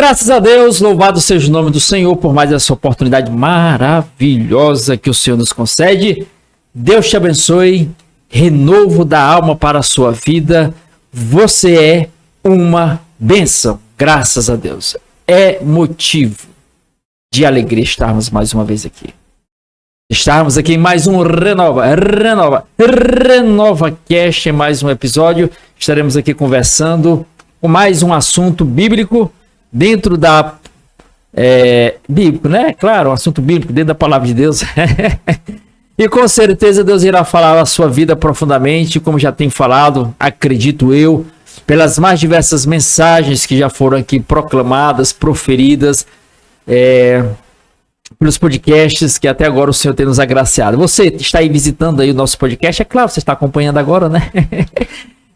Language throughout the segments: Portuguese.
Graças a Deus, louvado seja o nome do Senhor por mais essa oportunidade maravilhosa que o Senhor nos concede. Deus te abençoe, renovo da alma para a sua vida. Você é uma bênção, graças a Deus. É motivo de alegria estarmos mais uma vez aqui. Estarmos aqui em mais um Renova Cast, em mais um episódio. Estaremos aqui conversando com mais um assunto bíblico dentro da... bíblico, né? Claro, um assunto bíblico dentro da palavra de Deus. E com certeza Deus irá falar a sua vida profundamente, como já tem falado, acredito eu, pelas mais diversas mensagens que já foram aqui proclamadas, proferidas, pelos podcasts que até agora o Senhor tem nos agraciado. Você está aí visitando aí o nosso podcast, é claro, você está acompanhando agora, né?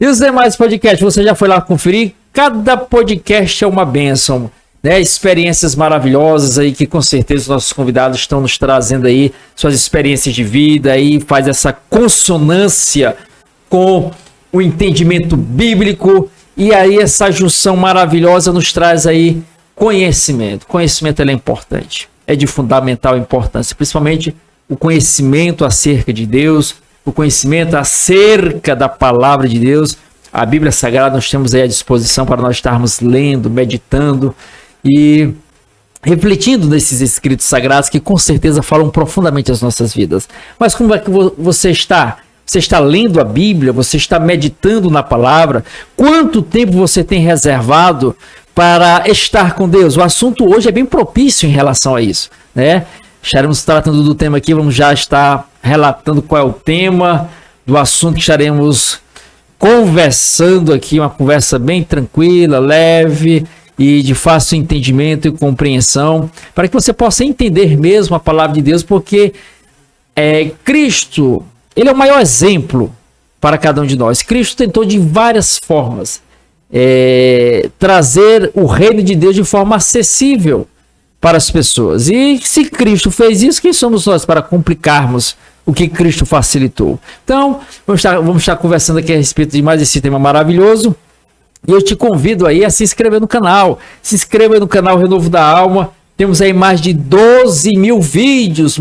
E os demais podcasts, você já foi lá conferir? Cada podcast é uma bênção, né? Experiências maravilhosas aí que com certeza os nossos convidados estão nos trazendo aí suas experiências de vida aí, faz essa consonância com o entendimento bíblico e aí essa junção maravilhosa nos traz aí conhecimento. Conhecimento ele é importante, é de fundamental importância, principalmente o conhecimento acerca de Deus, o conhecimento acerca da palavra de Deus. A Bíblia Sagrada nós temos aí à disposição para nós estarmos lendo, meditando e refletindo nesses escritos sagrados que com certeza falam profundamente as nossas vidas. Mas como é que você está? Você está lendo a Bíblia? Você está meditando na palavra? Quanto tempo você tem reservado para estar com Deus? O assunto hoje é bem propício em relação a isso, né? Estaremos tratando do tema aqui, vamos já estar relatando qual é o tema do assunto que estaremos conversando aqui, uma conversa bem tranquila, leve e de fácil entendimento e compreensão, para que você possa entender mesmo a palavra de Deus, porque Cristo, ele é o maior exemplo para cada um de nós. Cristo tentou de várias formas trazer o reino de Deus de forma acessível para as pessoas. E se Cristo fez isso, quem somos nós para complicarmos o que Cristo facilitou? Então, vamos estar conversando aqui a respeito de mais esse tema maravilhoso. E eu te convido aí a se inscrever no canal. Se inscreva aí no canal Renovo da Alma. Temos aí mais de 12 mil vídeos,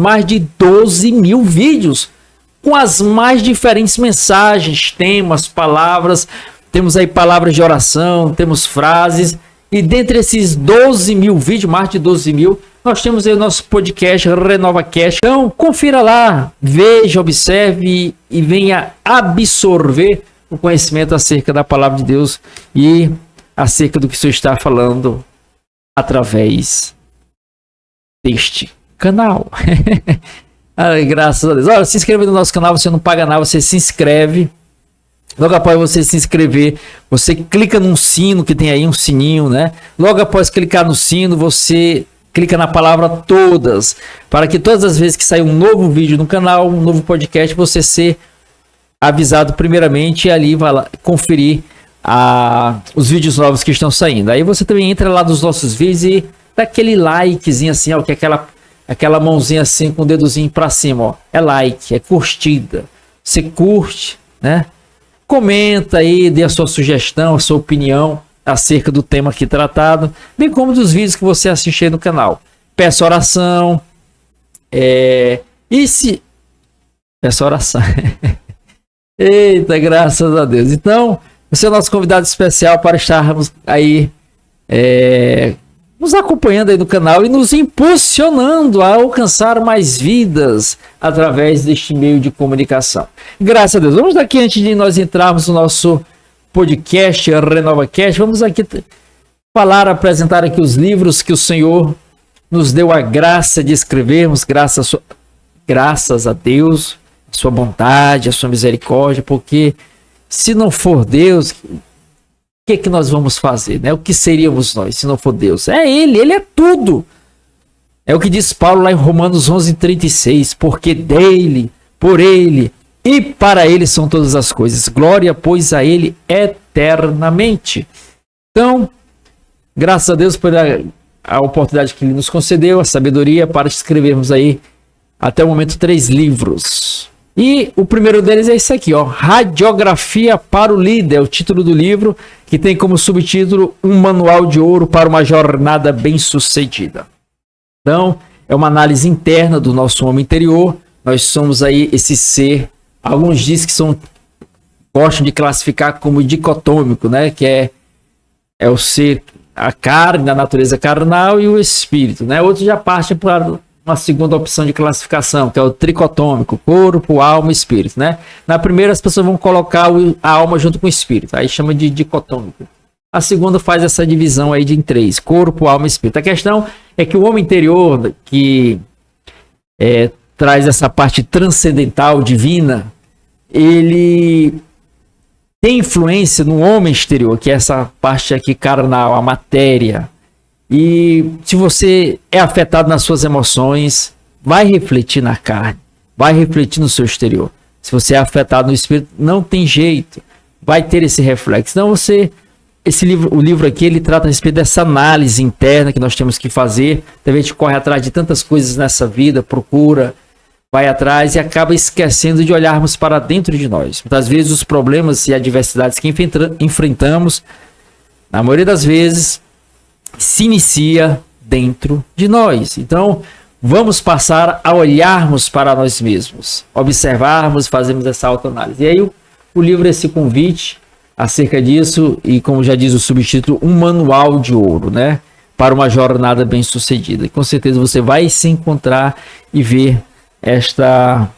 com as mais diferentes mensagens, temas, palavras. Temos aí palavras de oração, temos frases. E dentre esses 12 mil vídeos, mais de 12 mil, nós temos aí o nosso podcast Renova Cast. Então, confira lá, veja, observe e venha absorver o conhecimento acerca da palavra de Deus e acerca do que o Senhor está falando através deste canal. Ai, graças a Deus. Olha, se inscreva no nosso canal, você não paga nada, você se inscreve. Logo após você se inscrever, você clica num sino que tem aí, um sininho, né? Logo após clicar no sino, você clica na palavra todas, para que todas as vezes que sair um novo vídeo no canal, um novo podcast, você ser avisado primeiramente e ali vai lá conferir os vídeos novos que estão saindo. Aí você também entra lá nos nossos vídeos e dá aquele likezinho assim, ó, que é aquela mãozinha assim com o dedozinho para cima, ó. É like, é curtida. Você curte, né? Comenta aí, dê a sua sugestão, a sua opinião acerca do tema aqui tratado, bem como dos vídeos que você assiste aí no canal. Peço oração. Peço oração. Eita, graças a Deus. Então, você é o nosso convidado especial para estarmos aí nos acompanhando aí no canal e nos impulsionando a alcançar mais vidas através deste meio de comunicação. Graças a Deus. Vamos daqui, antes de nós entrarmos no nosso podcast Renova Cast, vamos aqui apresentar aqui os livros que o Senhor nos deu a graça de escrevermos, graças a Deus, a sua bondade, a sua misericórdia, porque se não for Deus, o que nós vamos fazer, né? O que seríamos nós se não for Deus? É Ele é tudo. É o que diz Paulo lá em Romanos 11:36, porque dele, por Ele e para Ele são todas as coisas. Glória, pois, a Ele eternamente. Então, graças a Deus por a oportunidade que Ele nos concedeu, a sabedoria para escrevermos aí, até o momento, 3 livros. E o primeiro deles é esse aqui, ó, Radiografia para o Líder, é o título do livro, que tem como subtítulo Um Manual de Ouro para uma Jornada Bem-Sucedida. Então, é uma análise interna do nosso homem interior. Nós somos aí esse ser, alguns dizem que gostam de classificar como dicotômico, né? Que é o ser, a carne, a natureza carnal e o espírito, né? Outros já partem para uma segunda opção de classificação, que é o tricotômico, corpo, alma e espírito, né? Na primeira as pessoas vão colocar a alma junto com o espírito, aí chama de dicotômico. A segunda faz essa divisão aí em três, corpo, alma e espírito. A questão é que o homem interior, que traz essa parte transcendental, divina, ele tem influência no homem exterior, que é essa parte aqui carnal, a matéria. E se você é afetado nas suas emoções, vai refletir na carne, vai refletir no seu exterior. Se você é afetado no espírito, não tem jeito, vai ter esse reflexo. Então o livro aqui, ele trata a respeito dessa análise interna que nós temos que fazer. Talvez a gente corre atrás de tantas coisas nessa vida, procura, vai atrás e acaba esquecendo de olharmos para dentro de nós. Muitas vezes os problemas e adversidades que enfrentamos, na maioria das vezes, se inicia dentro de nós. Então, vamos passar a olharmos para nós mesmos, observarmos, fazermos essa autoanálise. E aí o livro é esse convite acerca disso, e como já diz o subtítulo, um manual de ouro, né? Para uma jornada bem-sucedida. E com certeza você vai se encontrar e ver esta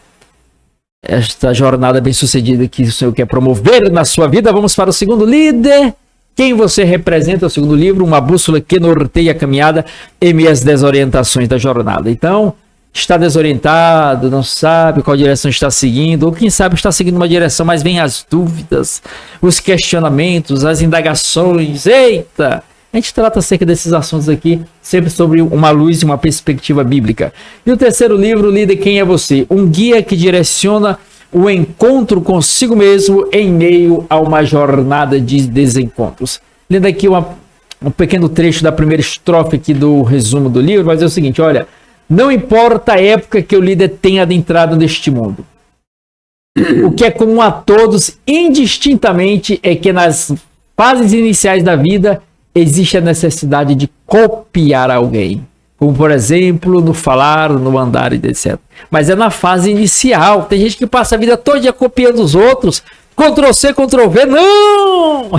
jornada bem-sucedida que o Senhor quer promover na sua vida. Vamos para o segundo líder. Quem você representa, é o segundo livro, uma bússola que norteia a caminhada em meio às desorientações da jornada. Então, está desorientado, não sabe qual direção está seguindo, ou quem sabe está seguindo uma direção, mas vem as dúvidas, os questionamentos, as indagações. Eita! A gente trata acerca desses assuntos aqui, sempre sobre uma luz e uma perspectiva bíblica. E o terceiro livro, Líder, Quem é Você? Um guia que direciona o encontro consigo mesmo em meio a uma jornada de desencontros. Lendo aqui um pequeno trecho da primeira estrofe aqui do resumo do livro, vai dizer o seguinte, olha, não importa a época que o líder tenha adentrado neste mundo. O que é comum a todos, indistintamente, é que nas fases iniciais da vida existe a necessidade de copiar alguém. Como, por exemplo, no falar, no andar e etc. Mas é na fase inicial. Tem gente que passa a vida toda copiando os outros. Ctrl-C, Ctrl-V. Não!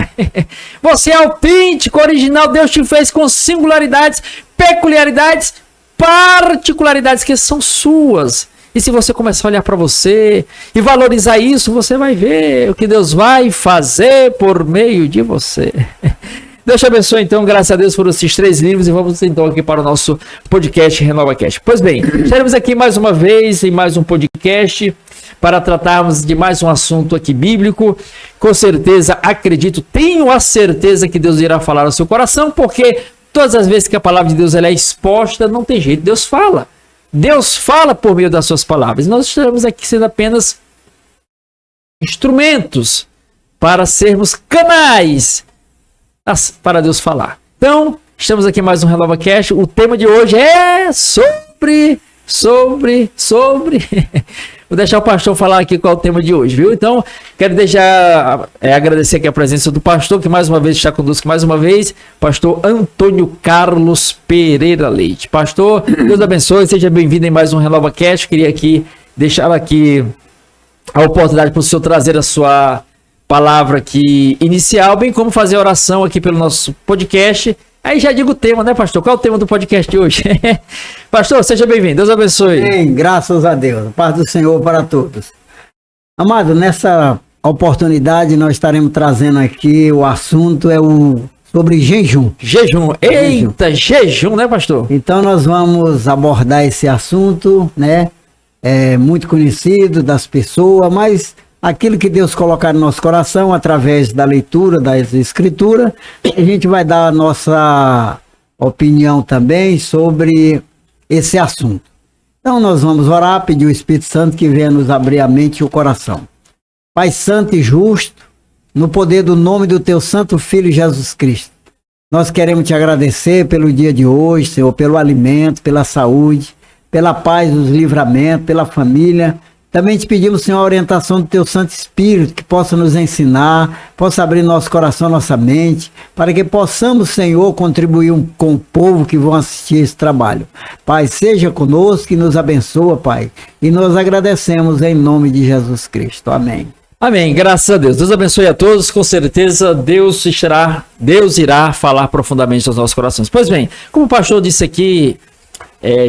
Você é autêntico, original. Deus te fez com singularidades, peculiaridades, particularidades que são suas. E se você começar a olhar para você e valorizar isso, você vai ver o que Deus vai fazer por meio de você. Deus te abençoe, então, graças a Deus por esses 3 livros, e vamos então aqui para o nosso podcast RenovaCast. Pois bem, estaremos aqui mais uma vez em mais um podcast para tratarmos de mais um assunto aqui bíblico. Com certeza, acredito, tenho a certeza que Deus irá falar ao seu coração, porque todas as vezes que a palavra de Deus ela é exposta, não tem jeito, Deus fala. Deus fala por meio das suas palavras. Nós estaremos aqui sendo apenas instrumentos para sermos canais para Deus falar. Então, estamos aqui em mais um RenovaCast. O tema de hoje é sobre... Vou deixar o pastor falar aqui qual é o tema de hoje, viu? Então, quero agradecer aqui a presença do pastor, que mais uma vez está conosco, pastor Antônio Carlos Pereira Leite. Pastor, Deus abençoe, seja bem-vindo em mais um RenovaCast. Queria aqui deixar aqui a oportunidade para o senhor trazer a sua palavra aqui inicial, bem como fazer a oração aqui pelo nosso podcast. Aí já digo o tema, né, pastor? Qual é o tema do podcast de hoje? Pastor, seja bem-vindo. Deus abençoe. Bem, graças a Deus. Paz do Senhor para todos. Amado, nessa oportunidade nós estaremos trazendo aqui o assunto sobre jejum. Jejum. Eita, jejum, né, pastor? Então nós vamos abordar esse assunto, né? É muito conhecido das pessoas, mas aquilo que Deus colocar no nosso coração, através da leitura das Escrituras, a gente vai dar a nossa opinião também sobre esse assunto. Então nós vamos orar, pedir o Espírito Santo que venha nos abrir a mente e o coração. Pai Santo e Justo, no poder do nome do Teu Santo Filho Jesus Cristo, nós queremos Te agradecer pelo dia de hoje, Senhor, pelo alimento, pela saúde, pela paz, os livramentos, pela família, Também te pedimos, Senhor, a orientação do Teu Santo Espírito, que possa nos ensinar, possa abrir nosso coração, nossa mente, para que possamos, Senhor, contribuir com o povo que vão assistir esse trabalho. Pai, seja conosco e nos abençoa, Pai. E nós agradecemos em nome de Jesus Cristo. Amém. Amém, graças a Deus. Deus abençoe a todos, com certeza Deus irá falar profundamente aos nossos corações. Pois bem, como o pastor disse aqui,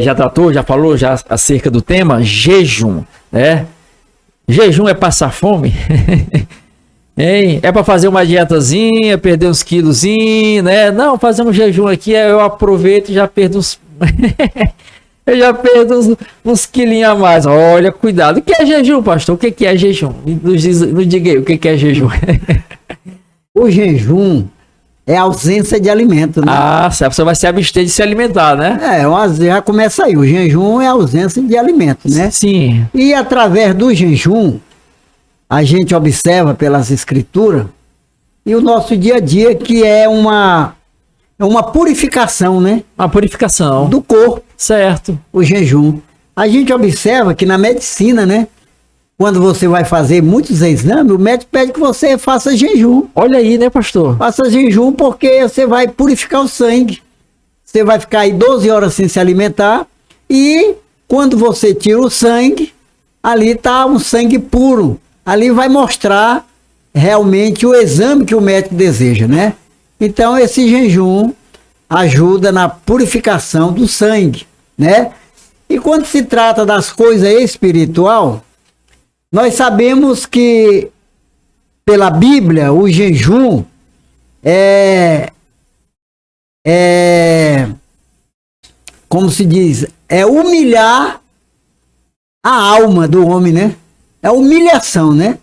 já tratou, já falou já acerca do tema, jejum, né? Jejum é passar fome? Hein? É para fazer uma dietazinha, perder uns quilozinhos, né? Não, fazer um jejum aqui, eu aproveito e já perdo uns... Eu já perdo uns quilinhos a mais. Olha, cuidado. O que é jejum, pastor? O que é jejum? Nos diga aí, o que é jejum? O jejum é ausência de alimento, né? Ah, você vai se abster de se alimentar, né? Já começa aí. O jejum é ausência de alimento, né? Sim. E através do jejum, a gente observa pelas escrituras e o nosso dia a dia, que é uma purificação, né? Uma purificação. Do corpo. Certo. O jejum. A gente observa que na medicina, né? Quando você vai fazer muitos exames, o médico pede que você faça jejum. Olha aí, né, pastor? Faça jejum porque você vai purificar o sangue. Você vai ficar aí 12 horas sem se alimentar e quando você tira o sangue, ali está um sangue puro. Ali vai mostrar realmente o exame que o médico deseja, né? Então esse jejum ajuda na purificação do sangue, né? E quando se trata das coisas espiritual, nós sabemos que pela Bíblia o jejum como se diz, é humilhar a alma do homem, né? É humilhação, né?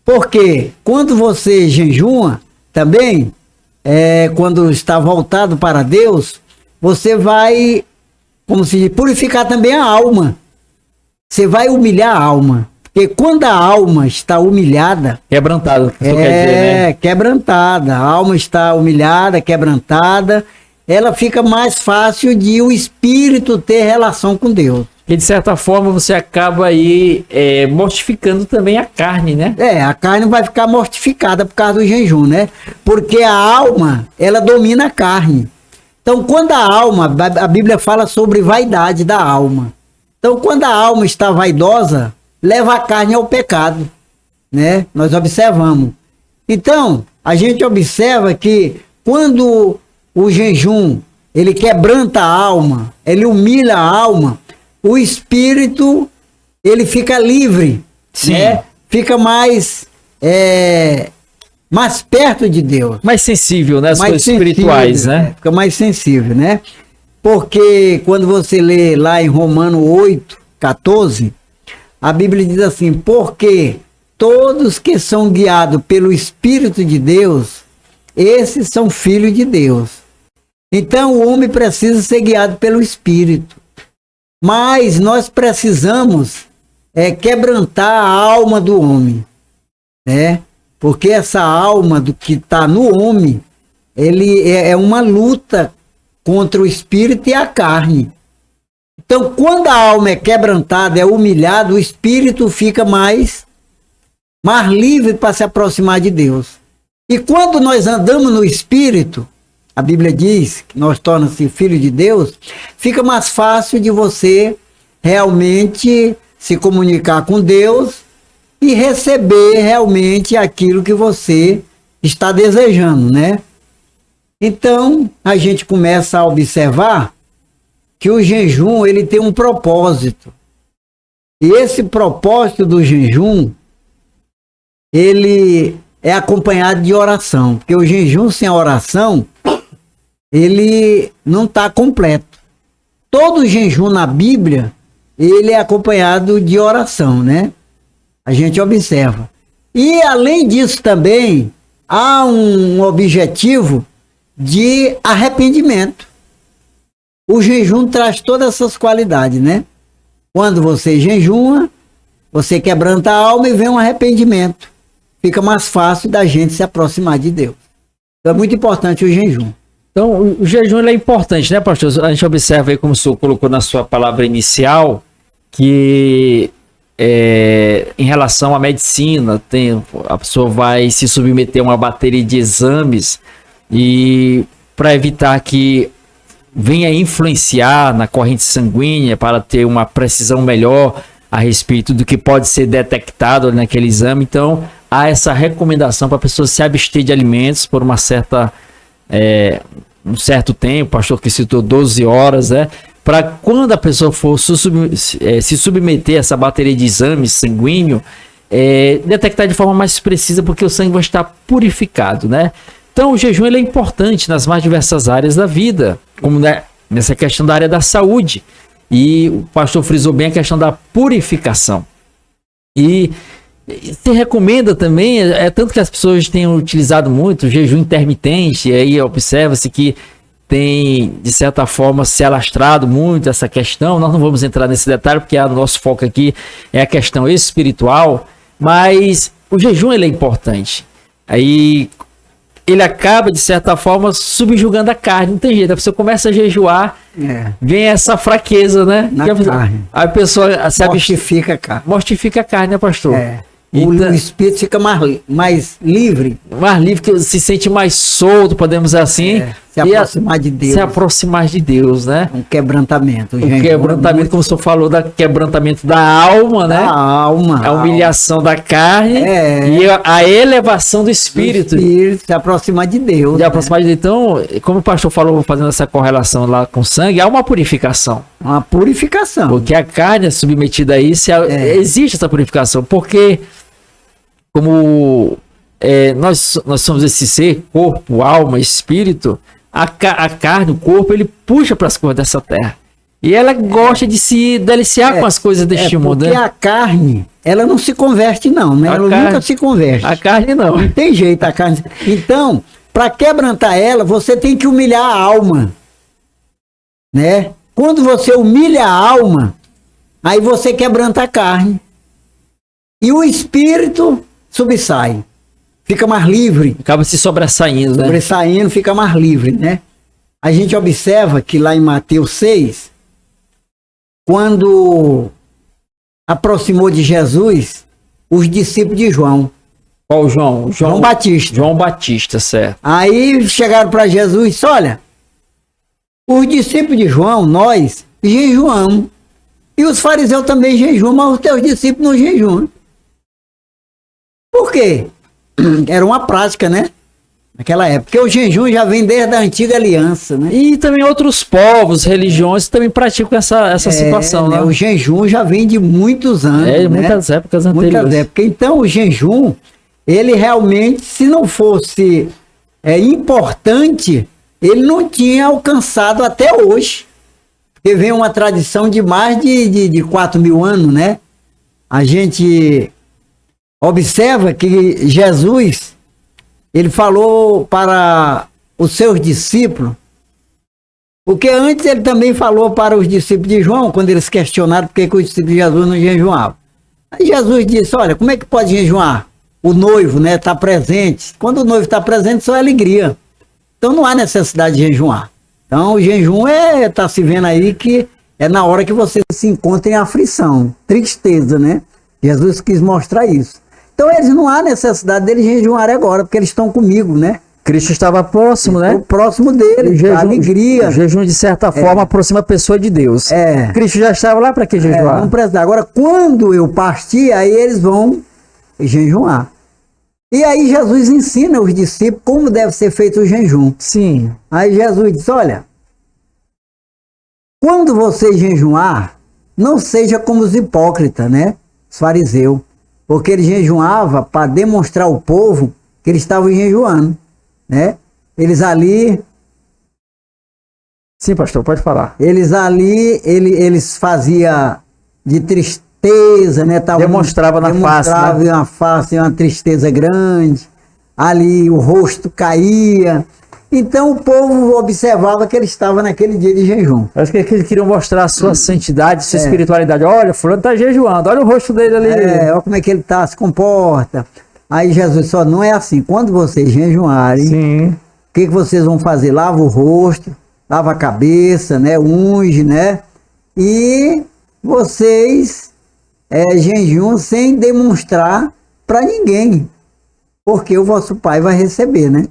Porque quando você jejuma também, quando está voltado para Deus, você vai, como se diz, purificar também a alma. Você vai humilhar a alma. Porque quando a alma está humilhada... Quebrantada, quer dizer, né? Quebrantada. A alma está humilhada, quebrantada. Ela fica mais fácil de o espírito ter relação com Deus. E de certa forma você acaba aí mortificando também a carne, né? A carne vai ficar mortificada por causa do jejum, né? Porque a alma, ela domina a carne. Então, quando a alma, a Bíblia fala sobre vaidade da alma. Então, quando a alma está vaidosa, leva a carne ao pecado, né? Nós observamos. Então, a gente observa que quando o jejum, ele quebranta a alma, ele humilha a alma, o espírito, ele fica livre, né? Fica mais perto de Deus. Mais sensível, né? As coisas espirituais, né? Fica mais sensível, né? Porque quando você lê lá em Romanos 8:14, a Bíblia diz assim, porque todos que são guiados pelo Espírito de Deus, esses são filhos de Deus. Então o homem precisa ser guiado pelo Espírito. Mas nós precisamos quebrantar a alma do homem, né? Porque essa alma do que está no homem, ele é uma luta contra o espírito e a carne. Então, quando a alma é quebrantada, é humilhada, o espírito fica mais livre para se aproximar de Deus. E quando nós andamos no espírito, a Bíblia diz que nós tornamos-se filhos de Deus, fica mais fácil de você realmente se comunicar com Deus e receber realmente aquilo que você está desejando, né? Então, a gente começa a observar que o jejum, ele tem um propósito. E esse propósito do jejum, ele é acompanhado de oração. Porque o jejum sem a oração, ele não está completo. Todo jejum na Bíblia, ele é acompanhado de oração, né? A gente observa. E além disso também, há um objetivo de arrependimento. O jejum traz todas essas qualidades, né? Quando você jejuma, você quebranta a alma e vem um arrependimento. Fica mais fácil da gente se aproximar de Deus. Então é muito importante o jejum. Então, o jejum ele é importante, né, pastor? A gente observa aí, como o senhor colocou na sua palavra inicial, que em relação à medicina, a pessoa vai se submeter a uma bateria de exames e para evitar que venha influenciar na corrente sanguínea para ter uma precisão melhor a respeito do que pode ser detectado naquele exame. Então, há essa recomendação para a pessoa se abster de alimentos por um certo tempo, o pastor que citou 12 horas, para quando a pessoa for se submeter a essa bateria de exames sanguíneo, detectar de forma mais precisa, porque o sangue vai estar purificado, né? Então, o jejum ele é importante nas mais diversas áreas da vida, como nessa questão da área da saúde. E o pastor frisou bem a questão da purificação. E se recomenda também, tanto que as pessoas têm utilizado muito o jejum intermitente, e aí observa-se que tem, de certa forma, se alastrado muito essa questão. Nós não vamos entrar nesse detalhe, porque o nosso foco aqui é a questão espiritual, mas o jejum ele é importante. Aí ele acaba, de certa forma, subjugando a carne. Não tem jeito, a pessoa começa a jejuar, vem essa fraqueza, né? A pessoa se mortifica a carne. Mortifica a carne, né, pastor? O espírito fica mais livre. Mais livre, que se sente mais solto, podemos dizer assim. Se aproximar de Deus. Se aproximar de Deus, né? Um quebrantamento. Quebrantamento, como o senhor falou, quebrantamento da alma, né? Da alma. A humilhação da carne e a elevação do espírito. Se aproximar de Deus. Se aproximar de Deus. Então, como o pastor falou, fazendo essa correlação lá com o sangue, há uma purificação. Uma purificação. Porque a carne é submetida a isso, existe essa purificação. Porque, como nós somos esse ser, corpo, alma, espírito, a carne, o corpo, ele puxa para as coisas dessa terra. E ela gosta de se deliciar com as coisas deste mundo. Porque a carne, ela não se converte não, né? Ela nunca se converte. A carne não. Não tem jeito a carne. Então, para quebrantar ela, você tem que humilhar a alma, né? Quando você humilha a alma, aí você quebranta a carne. E o espírito subsai. Fica mais livre. Acaba se sobressaindo, né? Sobressaindo, fica mais livre, né? A gente observa que lá em Mateus 6, quando aproximou de Jesus, os discípulos de João. Qual João? João Batista. João Batista, certo. Aí chegaram para Jesus e disse, olha, os discípulos de João, nós, jejuamos. E os fariseus também jejuam, mas os teus discípulos não jejuam. Por quê? Era uma prática, né? Naquela época. Porque o jejum já vem desde a antiga aliança, né? E também outros povos, religiões também praticam essa situação, né? O jejum já vem de muitos anos. De muitas épocas anteriores. Muitas épocas. Então o jejum, ele realmente, se não fosse importante, ele não tinha alcançado até hoje. Porque vem uma tradição de mais de 4.000 anos, né? A gente observa que Jesus, ele falou para os seus discípulos, porque antes ele também falou para os discípulos de João, quando eles questionaram por que os discípulos de Jesus não jejuavam. Aí Jesus disse, olha, como é que pode jejuar? O noivo, né, está presente. Quando o noivo está presente, só é alegria. Então não há necessidade de jejuar. Então o jejum está se vendo aí que é na hora que você se encontra em aflição, tristeza, né? Jesus quis mostrar isso. Então eles não há necessidade deles jejuar agora, porque eles estão comigo, né? Cristo estava próximo, né? Próximo deles, a alegria. O jejum, de certa forma, aproxima a pessoa de Deus. Cristo já estava lá, para que jejuar? Não precisa. Agora, quando eu partir, aí eles vão jejuar. E aí Jesus ensina os discípulos como deve ser feito o jejum. Sim. Aí Jesus diz, olha, quando você jejuar, não seja como os hipócritas, né? Os fariseus. Porque ele jejuava para demonstrar ao povo que eles estavam jejuando, né? Eles ali... Sim, pastor, pode falar. Eles ali, eles faziam de tristeza, né? Demonstrava na face, né? Na face uma tristeza grande. Ali o rosto caía. Então o povo observava que ele estava naquele dia de jejum. Acho que eles queriam mostrar a sua santidade, sua espiritualidade. Olha, fulano está jejuando, olha o rosto dele ali. Olha como é que ele está, se comporta. Aí Jesus só não é assim. Quando vocês jejuarem, o que vocês vão fazer? Lava o rosto, lava a cabeça, né? Unge, né? E vocês jejum sem demonstrar para ninguém, porque o vosso Pai vai receber, né?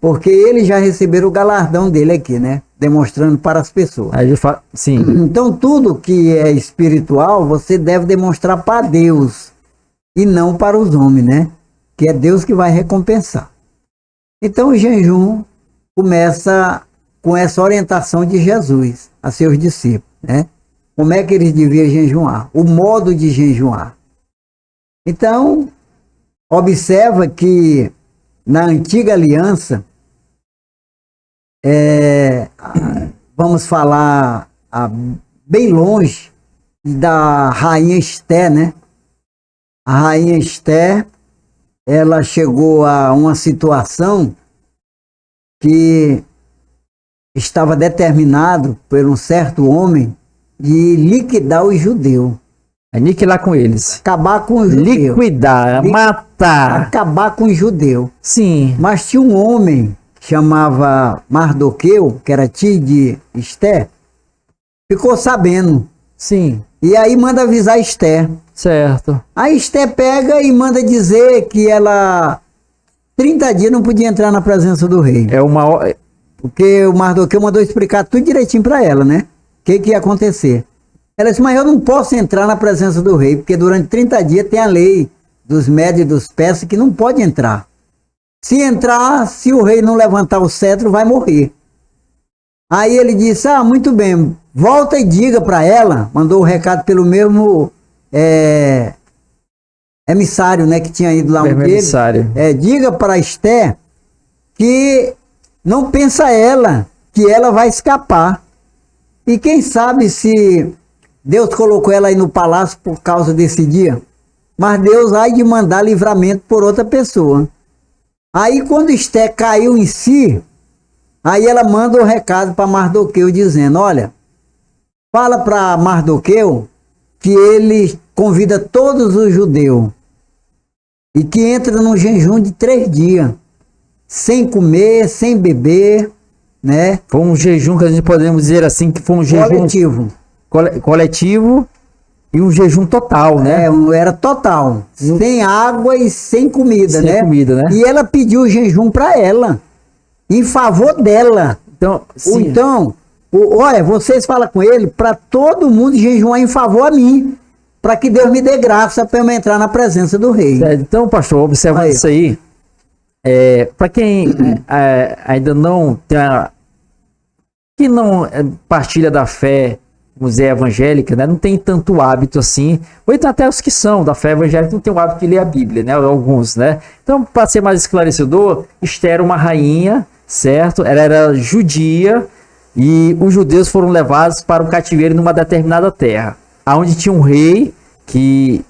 Porque eles já receberam o galardão dele aqui, né? Demonstrando para as pessoas. Aí sim. Então tudo que é espiritual, você deve demonstrar para Deus e não para os homens, né? Que é Deus que vai recompensar. Então o jejum começa com essa orientação de Jesus a seus discípulos, né? Como é que eles deviam jejuar? O modo de jejuar. Então, observa que na antiga aliança, vamos falar bem longe da rainha Esther, né? A rainha Esther, ela chegou a uma situação que estava determinado por um certo homem de liquidar os judeus. Aniquilar com eles. Acabar com os judeus. Liquidar, matar. Acabar com os judeus. Sim. Mas tinha um homem que chamava Mardoqueu, que era tio de Esther, ficou sabendo. Sim. E aí manda avisar Esther. Certo. A Esther pega e manda dizer que ela 30 dias não podia entrar na presença do rei. Porque o Mardoqueu mandou explicar tudo direitinho para ela, né? O que ia acontecer. Ela disse, mas eu não posso entrar na presença do rei, porque durante 30 dias tem a lei dos médios e dos persas que não pode entrar. Se entrar, se o rei não levantar o cetro, vai morrer. Aí ele disse, muito bem, volta e diga para ela, mandou o recado pelo mesmo emissário, né, que tinha ido lá um emissário. Diga para Esther que não pensa ela, que ela vai escapar. E quem sabe se Deus colocou ela aí no palácio por causa desse dia, mas Deus vai de mandar livramento por outra pessoa. Aí quando Esther caiu em si, aí ela manda um recado para Mardoqueu dizendo, olha, fala para Mardoqueu que ele convida todos os judeus e que entra num jejum de 3 dias, sem comer, sem beber, né? Foi um jejum que a gente podemos dizer assim, que foi um jejum coletivo e um jejum total, né? Era total, sem água e sem comida, sem comida, né? E ela pediu o jejum para ela, em favor dela. Então, sim. Olha, vocês falam com ele para todo mundo jejuar em favor a mim, para que Deus me dê graça para eu entrar na presença do rei. Então, pastor, observando isso aí, para quem ainda não tem que não partilha da fé, vamos dizer, evangélica, né, não tem tanto hábito assim, ou então até os que são da fé evangélica não tem o hábito de ler a Bíblia, né, alguns, né. Então, para ser mais esclarecedor, Esther era uma rainha, certo? Ela era judia e os judeus foram levados para um cativeiro numa determinada terra, aonde tinha um rei que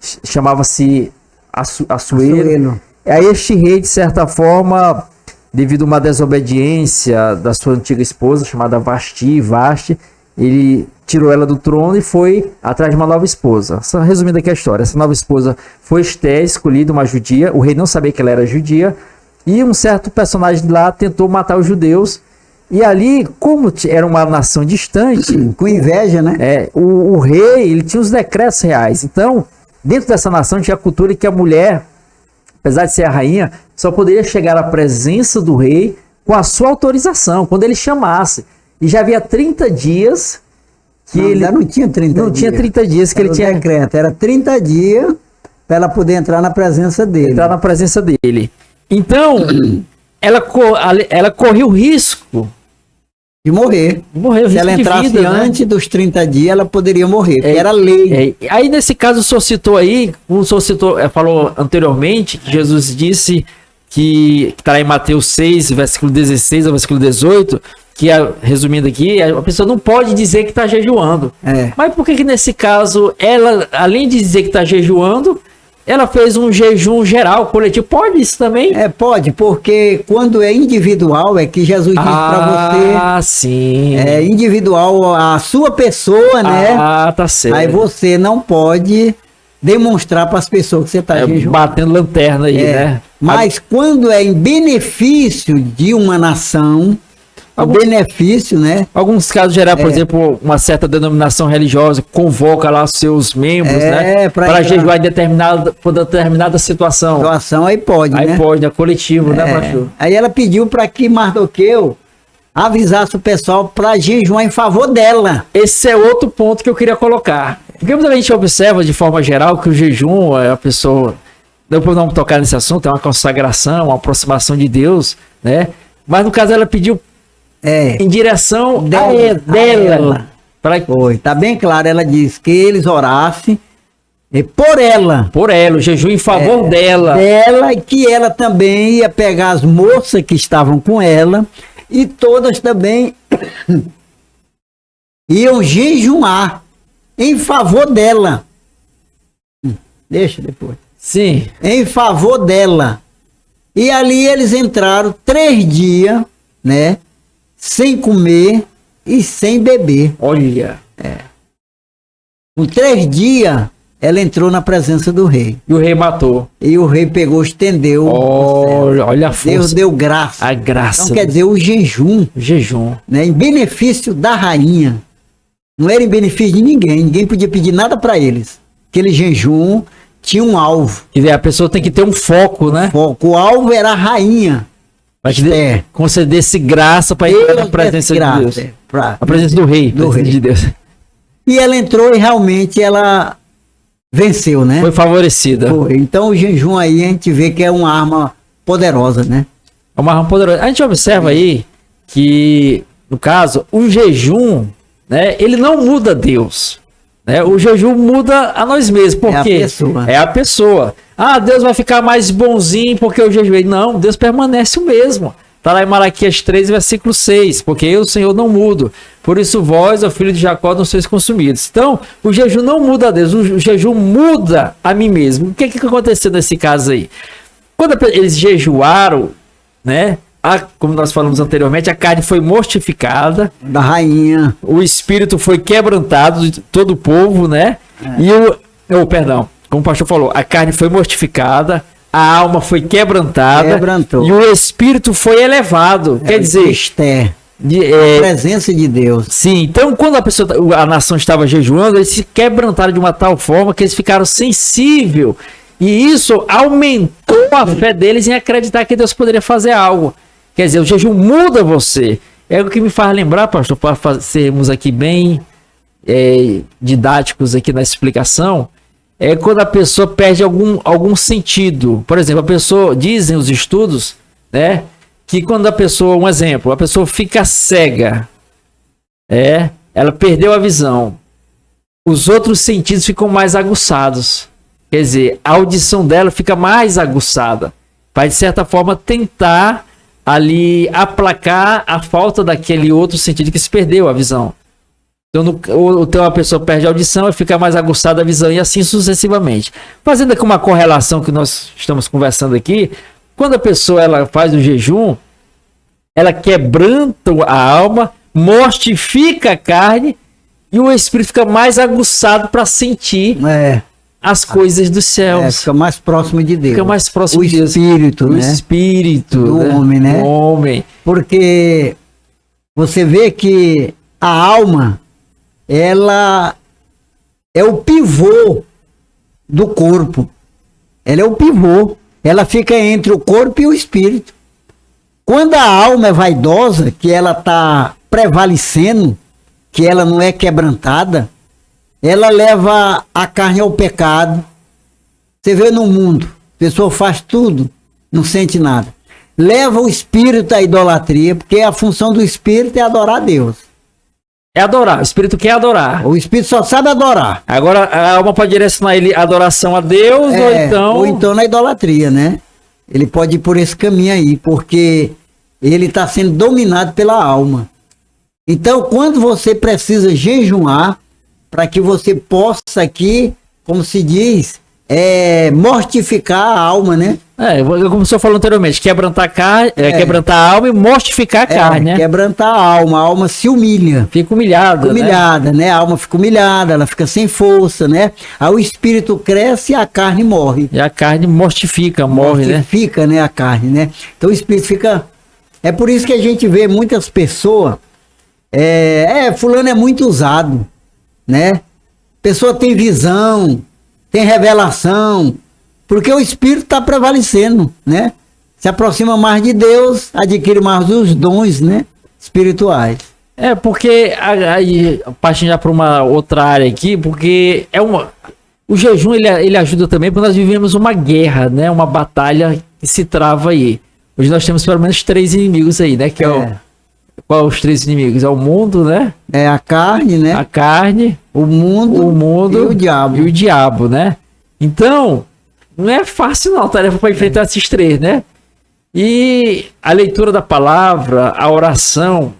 chamava-se Assuero. Aí este rei, de certa forma, devido a uma desobediência da sua antiga esposa, chamada Vasti, ele tirou ela do trono e foi atrás de uma nova esposa. Só resumindo aqui a história, essa nova esposa foi Esther, escolhida, uma judia, o rei não sabia que ela era judia, e um certo personagem lá tentou matar os judeus, e ali, como era uma nação distante... Com inveja, né? O rei, ele tinha os decretos reais. Então, dentro dessa nação tinha a cultura que a mulher, apesar de ser a rainha, só poderia chegar à presença do rei com a sua autorização, quando ele chamasse. E já havia 30 dias que ele... Não tinha 30 dias. Não tinha 30 dias que ele tinha... decreto, era 30 dias para ela poder entrar na presença dele. Entrar na presença dele. Então, ela corria o risco de morrer. Se ela entrasse antes dos 30 dias, ela poderia morrer, porque era lei. Aí, nesse caso, o senhor citou aí, falou anteriormente, que Jesus disse que está em Mateus 6, versículo 16 ao versículo 18, que, resumindo aqui, a pessoa não pode dizer que está jejuando. Mas por que nesse caso, ela, além de dizer que está jejuando, ela fez um jejum geral, coletivo? Pode isso também? Pode, porque quando é individual, é que Jesus disse para você... Ah, sim. É individual, a sua pessoa, né? Tá certo. Aí você não pode demonstrar para as pessoas que você está jejuando. Batendo lanterna aí, né? Mas quando é em benefício de uma nação, o benefício, né? Alguns casos gerais, por exemplo, uma certa denominação religiosa convoca lá seus membros, né? Para jejuar por determinada situação. Aí pode, aí né? Aí pode, né? Coletivo, né, pastor? Aí ela pediu para que Mardoqueu avisasse o pessoal para jejuar em favor dela. Esse é outro ponto que eu queria colocar. Porque a gente observa de forma geral que o jejum, a pessoa, depois não tocar nesse assunto, é uma consagração, uma aproximação de Deus, né? Mas no caso ela pediu em direção dela. Foi, tá bem claro, ela disse que eles orassem por ela. Por ela, o jejum em favor dela. E que ela também ia pegar as moças que estavam com ela e todas também iam jejuar em favor dela. Deixa depois. Sim. Em favor dela. E ali eles entraram 3 dias, né? Sem comer e sem beber. Olha. Com 3 dias, ela entrou na presença do rei. E o rei matou. E o rei pegou, estendeu. Olha a força. Deus deu graça. A graça. Então quer dizer, o jejum. Né, em benefício da rainha. Não era em benefício de ninguém. Ninguém podia pedir nada para eles. Aquele jejum tinha um alvo. Quer dizer, a pessoa tem que ter um foco, né? O alvo era a rainha. Para conceder-se graça para ir na presença de Deus. A presença do rei. De Deus. E ela entrou e realmente ela venceu, né? Foi favorecida. Então o jejum aí a gente vê que é uma arma poderosa, né? É uma arma poderosa. A gente observa aí que, no caso, o jejum, né, ele não muda Deus. Né? O jejum muda a nós mesmos. Por quê? É a pessoa. Ah, Deus vai ficar mais bonzinho porque eu jejuei. Não, Deus permanece o mesmo. Está lá em Malaquias 3, versículo 6. Porque eu, o Senhor, não mudo. Por isso vós, ó filho de Jacó, não sois consumidos. Então, o jejum não muda a Deus. O jejum muda a mim mesmo. O que aconteceu nesse caso aí? Quando eles jejuaram, né? Como nós falamos anteriormente, a carne foi mortificada. Da rainha. O espírito foi quebrantado de todo o povo, né? E perdão, como o pastor falou, a carne foi mortificada, a alma foi quebrantada. E o espírito foi elevado. Quer dizer... a presença de Deus. Sim, então quando a nação estava jejuando, eles se quebrantaram de uma tal forma que eles ficaram sensíveis. E isso aumentou a fé deles em acreditar que Deus poderia fazer algo. Quer dizer, o jejum muda você. É o que me faz lembrar, pastor, para sermos aqui bem didáticos aqui na explicação, é quando a pessoa perde algum sentido. Por exemplo, a pessoa, dizem os estudos, né, que quando a pessoa, um exemplo, a pessoa fica cega, ela perdeu a visão, os outros sentidos ficam mais aguçados. Quer dizer, a audição dela fica mais aguçada, para de certa forma tentar ali aplacar a falta daquele outro sentido que se perdeu a visão. Então a pessoa perde a audição e fica mais aguçada a visão e assim sucessivamente. Fazendo aqui uma correlação que nós estamos conversando aqui, quando a pessoa ela faz o jejum, ela quebranta a alma, mortifica a carne e o espírito fica mais aguçado para sentir as coisas dos céus. Fica mais próximo de Deus. Fica mais próximo de Deus. O espírito do homem, né? Do homem. Porque você vê que a alma, ela é o pivô do corpo. Ela é o pivô. Ela fica entre o corpo e o espírito. Quando a alma é vaidosa, que ela está prevalecendo, que ela não é quebrantada, ela leva a carne ao pecado. Você vê no mundo, a pessoa faz tudo, não sente nada. Leva o espírito à idolatria, porque a função do espírito é adorar a Deus. É adorar, o espírito quer adorar. O espírito só sabe adorar. Agora a alma pode direcionar ele a adoração a Deus ou então na idolatria, né? Ele pode ir por esse caminho aí, porque ele está sendo dominado pela alma. Então, quando você precisa jejuar, para que você possa aqui, como se diz, mortificar a alma, né? Como o senhor falou anteriormente, quebrantar a alma e mortificar a carne, né? Quebrantar a alma se humilha. Fica humilhada, né? A alma fica humilhada, ela fica sem força, né? Aí o espírito cresce e a carne morre. E a carne morre, né? Mortifica, né, a carne, né? Então o espírito fica É por isso que a gente vê muitas pessoas, fulano é muito usado, né? Pessoa tem visão, tem revelação, porque o Espírito está prevalecendo, né? Se aproxima mais de Deus, adquire mais os dons, né? Espirituais. Porque aí, partindo já para uma outra área aqui, porque o jejum ele ajuda também, porque nós vivemos uma guerra, né? Uma batalha que se trava aí. Hoje nós temos pelo menos 3 inimigos aí, né? Qual os 3 inimigos? É o mundo, né? É a carne, né? A carne, o mundo e o diabo. E o diabo, né? Então, não é fácil não, tarefa para enfrentar esses 3, né? E a leitura da palavra, a oração,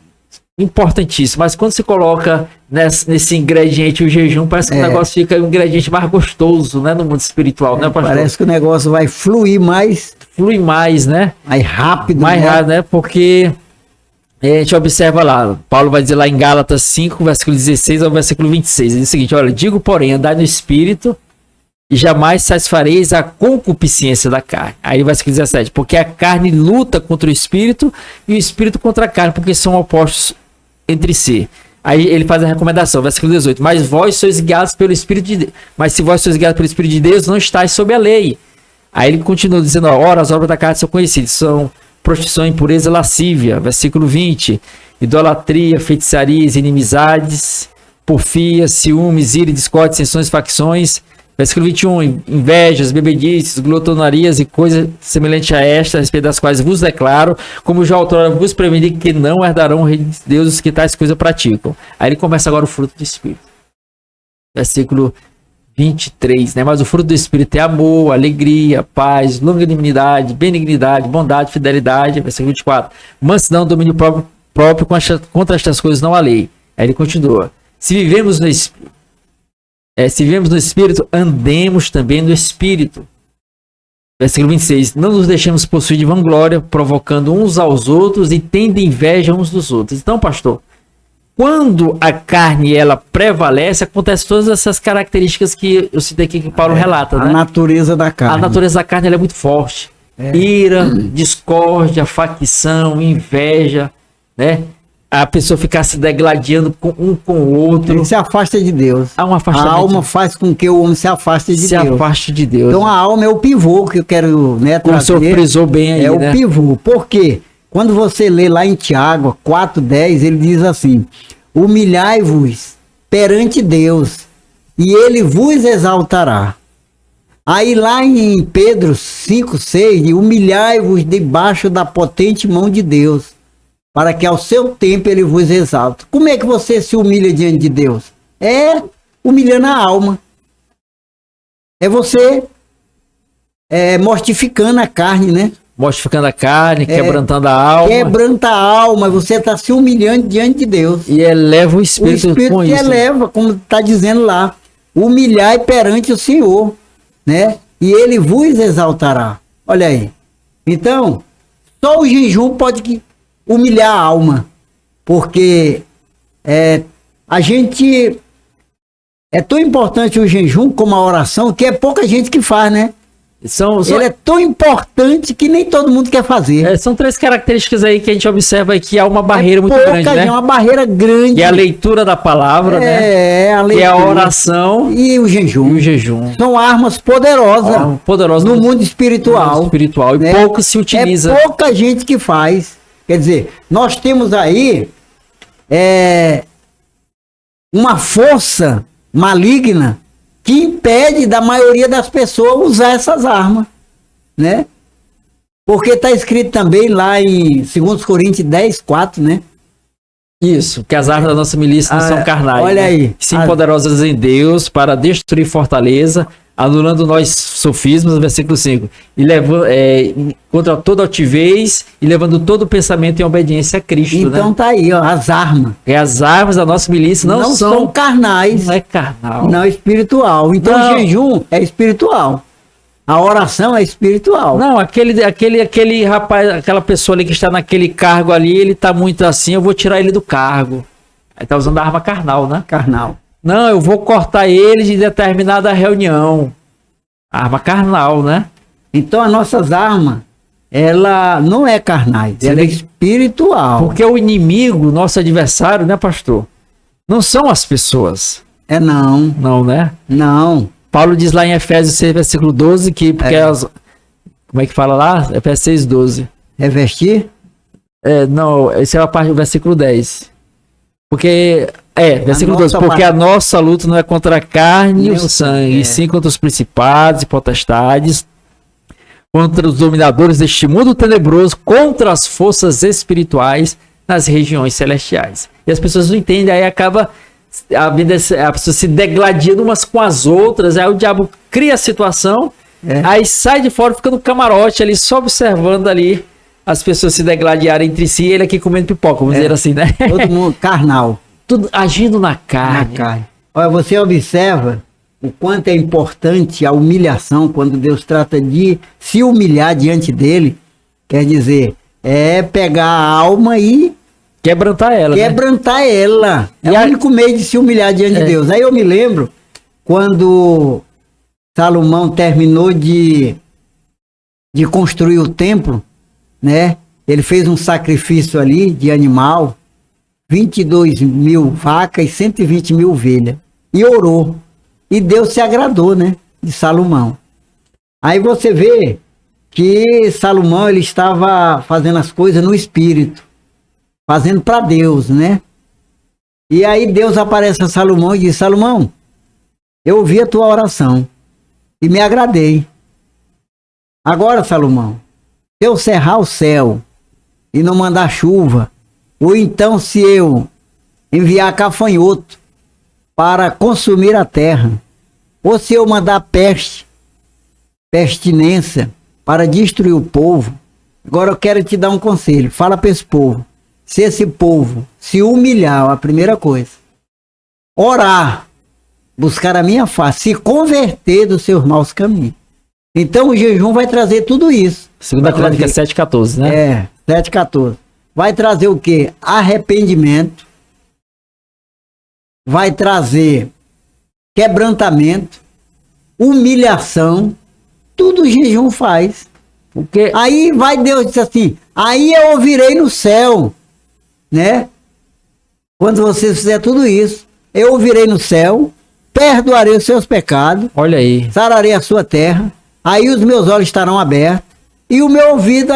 importantíssimo. Mas quando se coloca nesse ingrediente, o jejum, parece que o negócio fica um ingrediente mais gostoso, né? No mundo espiritual, né, pastor? Parece que o negócio vai fluir mais. Flui mais, né? Mais rápido. Mais rápido, né? Porque a gente observa lá, Paulo vai dizer lá em Gálatas 5, versículo 16 ao versículo 26. Ele diz o seguinte, olha, digo, porém, andai no Espírito e jamais satisfareis a concupiscência da carne. Aí versículo 17, porque a carne luta contra o Espírito e o Espírito contra a carne, porque são opostos entre si. Aí ele faz a recomendação, versículo 18, mas vós sois guiados pelo Espírito de Deus, mas se vós sois guiados pelo Espírito de Deus, não estáis sob a lei. Aí ele continua dizendo, ora, as obras da carne são conhecidas, são prostituição, impureza, lascívia, versículo 20, idolatria, feitiçarias, inimizades, porfia, ciúmes, ira, discórdia, dissensões, facções, versículo 21, invejas, bebedices, glotonarias e coisas semelhantes a esta, a respeito das quais vos declaro, como já outrora vos preveni que não herdarão o reino de Deus os que tais coisas praticam. Aí ele começa agora o fruto do Espírito. Versículo 23, né? Mas o fruto do Espírito é amor, alegria, paz, longanimidade, benignidade, bondade, fidelidade. Versículo 24. Mansidão, domínio próprio contra estas coisas não há lei. Aí ele continua. Se vivemos no Espírito, andemos também no Espírito. Versículo 26. Não nos deixemos possuir de vanglória, provocando uns aos outros e tendo inveja uns dos outros. Então, pastor, quando a carne ela prevalece, acontecem todas essas características que eu citei aqui que Paulo relata, né? A natureza da carne. A natureza da carne ela é muito forte. Ira, discórdia, facção, inveja, né? A pessoa ficar se degladiando um com o outro. Ele se afasta de Deus. Há um afastamento. A alma faz com que o homem se afaste de Deus. Se afaste de Deus. Então a alma é o pivô que eu quero, né, trazer. O senhor frisou bem aí, né? É o pivô. Por quê? Quando você lê lá em Tiago 4:10, ele diz assim, humilhai-vos perante Deus e ele vos exaltará. Aí lá em Pedro 5:6, humilhai-vos debaixo da potente mão de Deus, para que ao seu tempo ele vos exalte. Como é que você se humilha diante de Deus? É humilhando a alma. É você mortificando a carne, né? Mortificando a carne, quebrantando a alma. Quebranta a alma, você está se humilhando diante de Deus. E eleva o Espírito com isso. Eleva, como está dizendo lá, humilhai perante o Senhor, né? E ele vos exaltará. Olha aí. Então, só o jejum pode humilhar a alma, porque a gente é tão importante o jejum como a oração, que é pouca gente que faz, né? Ele é tão importante que nem todo mundo quer fazer. São 3 características aí que a gente observa que há uma barreira muito grande, né? É uma barreira grande. Que é a leitura da palavra, né? A leitura. Que é a oração e o jejum. São armas poderosas no mundo espiritual. E né? pouco se utiliza. É pouca gente que faz. Quer dizer, nós temos aí uma força maligna que impede da maioria das pessoas usar essas armas, né? Porque está escrito também lá em 2 Coríntios 10:4, né? Isso, que as armas da nossa milícia não são carnais. Olha né? aí. Sim, poderosas em Deus para destruir fortaleza, anulando nós sofismas, versículo 5. E levando contra toda altivez e levando todo pensamento em obediência a Cristo. Então tá aí, ó, as armas. As armas da nossa milícia não são carnais. Não é carnal. Não é espiritual. Então o jejum é espiritual. A oração é espiritual. Não, aquele rapaz, aquela pessoa ali que está naquele cargo ali, ele tá muito assim, eu vou tirar ele do cargo. Aí tá usando a arma carnal, né? Carnal. Não, eu vou cortar ele de determinada reunião. Arma carnal, né? Então as nossas armas ela não é carnais, ela é espiritual. Porque o inimigo, nosso adversário, né, pastor? Não são as pessoas. É não. Não, né? Não. Paulo diz lá em Efésios 6, versículo 12, que porque como é que fala lá? Efésios 6, 12. Revestir? Não, esse é a parte do versículo 10. Porque, versículo 12, porque a nossa luta não é contra a carne e o sangue, e sim contra os principados e potestades, contra os dominadores deste mundo tenebroso, contra as forças espirituais nas regiões celestiais. E as pessoas não entendem, aí acaba a pessoa se degladiando umas com as outras, aí o diabo cria a situação, aí sai de fora, fica no camarote ali, só observando ali as pessoas se degladiarem entre si, ele aqui comendo pipoca, vamos dizer assim, né? Todo mundo carnal. Tudo agindo na carne. Olha, você observa o quanto é importante a humilhação quando Deus trata de se humilhar diante dele. Quer dizer, pegar a alma e quebrantar ela. Quebrantar, né? Ela. É o único meio de se humilhar diante de Deus. Aí eu me lembro quando Salomão terminou de construir o templo, né? Ele fez um sacrifício ali de animal, 22 mil vacas e 120 mil ovelhas. E orou. E Deus se agradou, né? De Salomão. Aí você vê que Salomão, ele estava fazendo as coisas no espírito. Fazendo para Deus, né? E aí Deus aparece a Salomão e diz: Salomão, eu ouvi a tua oração e me agradei. Agora, Salomão, se eu cerrar o céu e não mandar chuva, ou então se eu enviar gafanhoto para consumir a terra, ou se eu mandar pestilência para destruir o povo, agora eu quero te dar um conselho. Fala para esse povo. Se esse povo se humilhar, a primeira coisa, orar, buscar a minha face, se converter dos seus maus caminhos. Então o jejum vai trazer tudo isso. Segunda Crônica 7,14, né? 7,14. Vai trazer o quê? Arrependimento. Vai trazer quebrantamento, humilhação. Tudo o jejum faz. Porque aí vai Deus diz assim: aí eu ouvirei no céu, né? Quando você fizer tudo isso, eu ouvirei no céu, perdoarei os seus pecados. Olha aí. Sararei a sua terra. Aí os meus olhos estarão abertos e o meu ouvido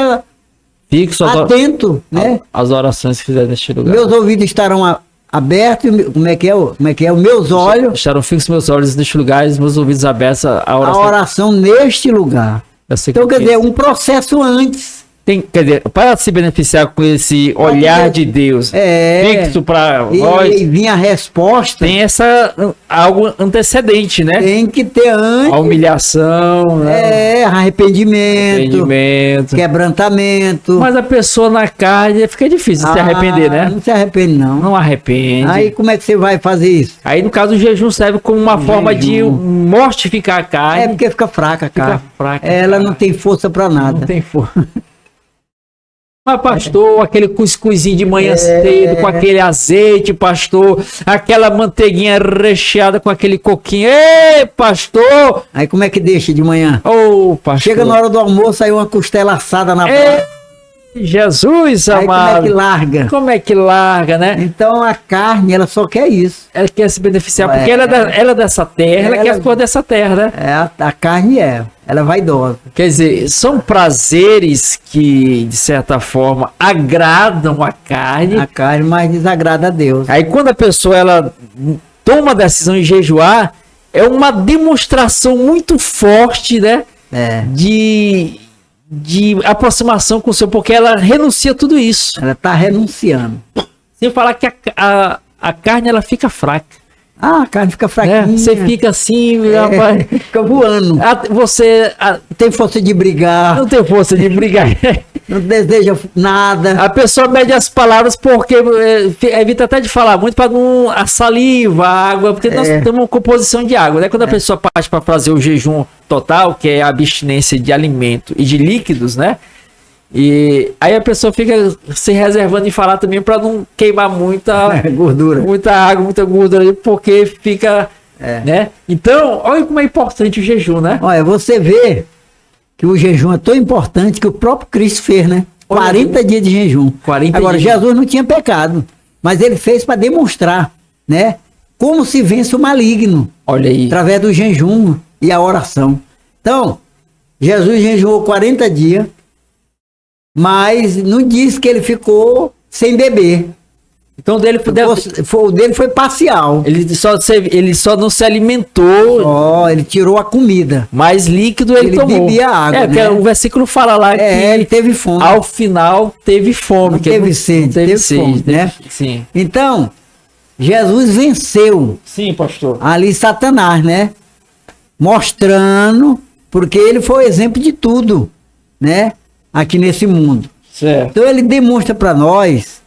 fixo, atento, né? As orações que fizer neste lugar. Meus ouvidos estarão abertos, como é que é? Os meus olhos estarão fixos meus olhos neste lugar e os meus ouvidos abertos à oração. A oração neste lugar. Então, quer dizer, um processo antes. Quer dizer, para se beneficiar com esse olhar de Deus fixo para nós. E vir a resposta. Tem algo antecedente, né? Tem que ter antes. A humilhação, né? Arrependimento. Quebrantamento. Mas a pessoa na carne fica difícil se arrepender, né? Não se arrepende, não. Não arrepende. Aí como é que você vai fazer isso? Aí no caso o jejum serve como uma forma de mortificar a carne. Porque fica fraca a carne. Fica fraca. Ela não tem força para nada. Não tem força. Mas, pastor, aquele cuscuzinho de manhã cedo, com aquele azeite, pastor, aquela manteiguinha recheada com aquele coquinho. Ei, pastor! Aí como é que deixa de manhã? Ô, pastor. Chega na hora do almoço, aí uma costela assada na praia. Jesus, aí amado. Como é que larga? Como é que larga, né? Então a carne, ela só quer isso. Ela quer se beneficiar, porque ela é dessa terra, ela quer as coisas dessa terra, né? A carne ela é vaidosa. Quer dizer, são prazeres que, de certa forma, agradam a carne. A carne, mas desagrada a Deus. Aí quando a pessoa, ela toma a decisão de jejuar, é uma demonstração muito forte, né? De aproximação com o Senhor, porque ela renuncia a tudo isso. Ela está renunciando. Sem falar que a carne, ela fica fraca. A carne fica fraquinha. Você fica assim, rapaz. Fica voando. Você não tem força de brigar. Não tem força de brigar. Não deseja nada. A pessoa mede as palavras porque evita até de falar muito para não a saliva, a água, porque nós temos uma composição de água, né? Quando a pessoa parte para fazer o jejum total, que é a abstinência de alimento e de líquidos, né? E aí a pessoa fica se reservando em falar também para não queimar muita gordura, muita água, muita gordura, porque fica, né? Então, olha como é importante o jejum, né? Olha, você vê que o jejum é tão importante que o próprio Cristo fez, né? 40 dias de jejum. 40 Agora, dias. Jesus não tinha pecado, mas ele fez para demonstrar, né? Como se vence o maligno. Olha aí. Através do jejum e a oração. Então, Jesus jejuou 40 dias, mas não diz que ele ficou sem beber. Então O dele foi parcial. ele só não se alimentou, Ele tirou a comida. mas líquido ele tomou. bebia água, porque né? o versículo fala lá que Ele teve fome. ao final teve fome. Não que teve sede, teve fome, né? Sim. Então, Jesus venceu Sim, pastor. ali Satanás, né? Mostrando, porque ele foi o exemplo de tudo, né? Aqui nesse mundo. Certo. Então ele demonstra para nós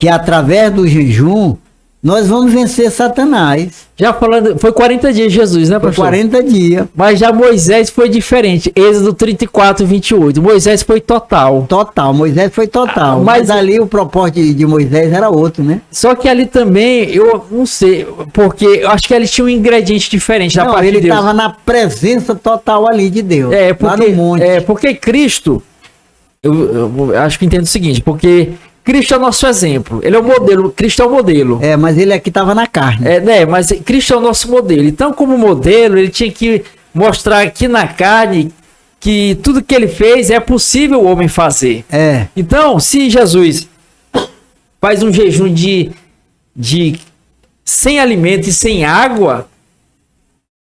que através do jejum nós vamos vencer Satanás. Já falando, foi 40 dias Jesus, né, Por pastor? 40 dias. Mas já Moisés foi diferente. Êxodo 34, 28. Moisés foi total. Total, Moisés foi total. Mas Mas ali o propósito de Moisés era outro, né? Só que ali também, eu não sei, porque eu acho que ele tinha um ingrediente diferente da Não, parte ele de Deus. estava na presença total ali de Deus. Lá no monte. Porque Cristo, eu acho que entendo o seguinte, porque Cristo é o nosso exemplo, ele é o modelo, Cristo é o modelo. Mas ele aqui estava na carne. Mas Cristo é o nosso modelo. Então, como modelo, ele tinha que mostrar aqui na carne que tudo que ele fez é possível o homem fazer. Então, se Jesus faz um jejum de sem alimento e sem água,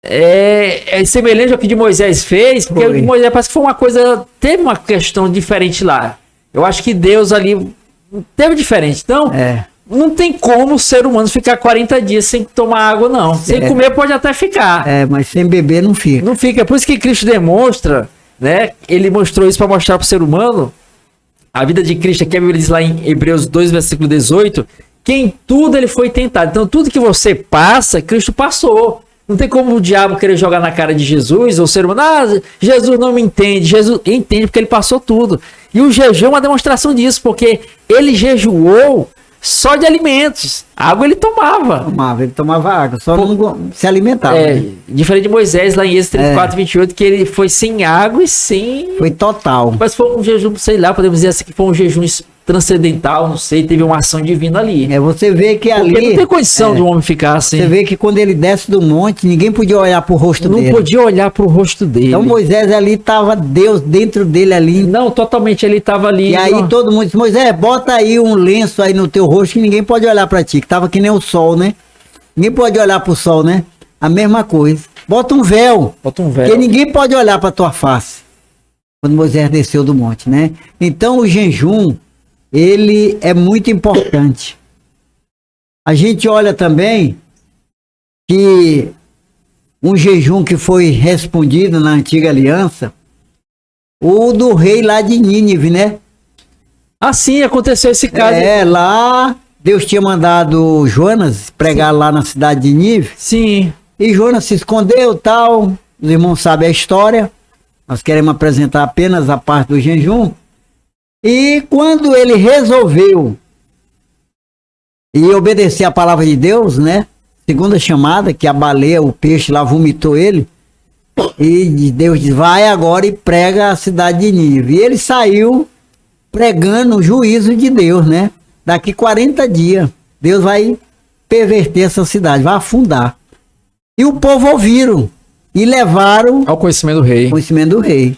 é semelhante ao que de Moisés fez, porque o de Moisés parece que foi uma coisa, teve uma questão diferente lá. Eu acho que Deus ali teve diferente. Então, não tem como o ser humano ficar 40 dias sem tomar água, não. Sem comer pode até ficar. Mas sem beber não fica. Não fica. É por isso que Cristo demonstra, né? Ele mostrou isso para mostrar para o ser humano a vida de Cristo. Aqui a Bíblia diz lá em Hebreus 2, versículo 18, que em tudo ele foi tentado. Então, tudo que você passa, Cristo passou. Não tem como o diabo querer jogar na cara de Jesus, ou o ser humano, Jesus não me entende. Jesus entende porque ele passou tudo. E o jejum é uma demonstração disso, porque ele jejuou só de alimentos. Água ele tomava. Ele tomava água, só não se alimentava. Né? Diferente de Moisés lá em Êxodo 34, 28, que ele foi sem água e sem... Foi total. Mas foi um jejum, sei lá, podemos dizer assim, que foi um jejum transcendental, não sei, teve uma ação divina ali. Você vê que ali... Porque não tem condição de um homem ficar assim. Você vê que quando ele desce do monte, ninguém podia olhar pro rosto dele. Não podia olhar pro rosto dele. Então Moisés ali estava Deus dentro dele ali. Não, totalmente ele estava ali. E aí todo mundo disse, Moisés, bota aí um lenço aí no teu rosto que ninguém pode olhar para ti, que tava que nem o sol, né? Ninguém pode olhar pro sol, né? A mesma coisa. Bota um véu. Porque ninguém pode olhar para tua face. Quando Moisés desceu do monte, né? Então o jejum, ele é muito importante. A gente olha também que um jejum que foi respondido na antiga aliança, o do rei lá de Nínive, né? Assim aconteceu esse caso. Lá Deus tinha mandado Jonas pregar lá na cidade de Nínive. Sim. E Jonas se escondeu, tal. Os irmãos sabem a história. Nós queremos apresentar apenas a parte do jejum. E quando ele resolveu e obedecer a palavra de Deus, né? Segunda chamada, que a baleia, o peixe lá vomitou ele. E Deus diz, vai agora e prega a cidade de Nínive. E ele saiu pregando o juízo de Deus, né? Daqui 40 dias, Deus vai perverter essa cidade, vai afundar. E o povo ouviram e levaram ao conhecimento do rei. Conhecimento do rei.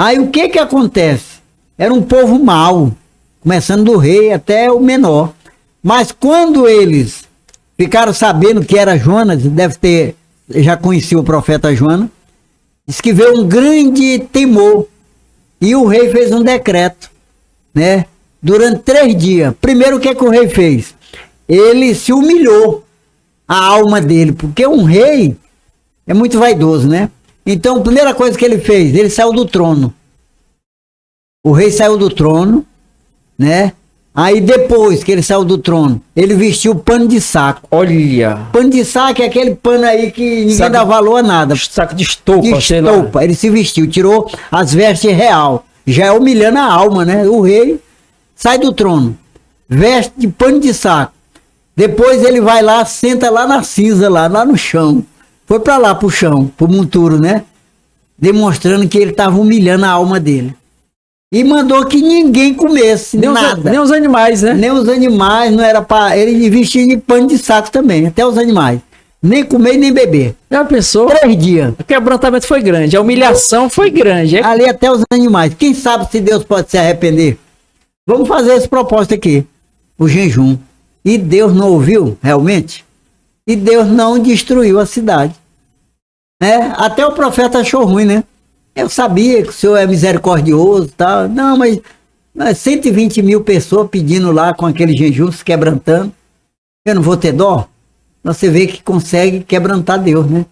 Aí o que acontece? Era um povo mau, começando do rei até o menor. Mas quando eles ficaram sabendo que era Jonas, deve ter, já conhecia o profeta Jonas, diz que veio um grande temor. E o rei fez um decreto, né? Durante 3 dias. Primeiro, o que o rei fez? Ele se humilhou a alma dele, porque um rei é muito vaidoso, né? Então, a primeira coisa que ele fez, ele saiu do trono. O rei saiu do trono, né? Aí depois que ele saiu do trono, ele vestiu pano de saco. Olha! Pano de saco é aquele pano aí que ninguém dá valor a nada. Saco de estopa, sei lá. Ele se vestiu, tirou as vestes real. Já é humilhando a alma, né? O rei sai do trono, veste de pano de saco. Depois ele vai lá, senta lá na cinza, lá no chão. Foi pra lá, pro chão, pro monturo, né? demonstrando que ele estava humilhando a alma dele. E mandou que ninguém comesse nada. Nem os animais, né? Nem os animais, não era para ele vestir de pano de saco também, até os animais. Nem comer nem beber. Já pensou? 3 dias. O quebrantamento foi grande, a humilhação foi grande. Ali até os animais. Quem sabe se Deus pode se arrepender? Vamos fazer esse propósito aqui, o jejum. E Deus não ouviu, realmente? E Deus não destruiu a cidade. Né? Até o profeta achou ruim, né? Eu sabia que o Senhor é misericordioso e tal. Não, mas 120 mil pessoas pedindo lá com aquele jejum, se quebrantando. Eu não vou ter dó? Você vê que consegue quebrantar Deus, né?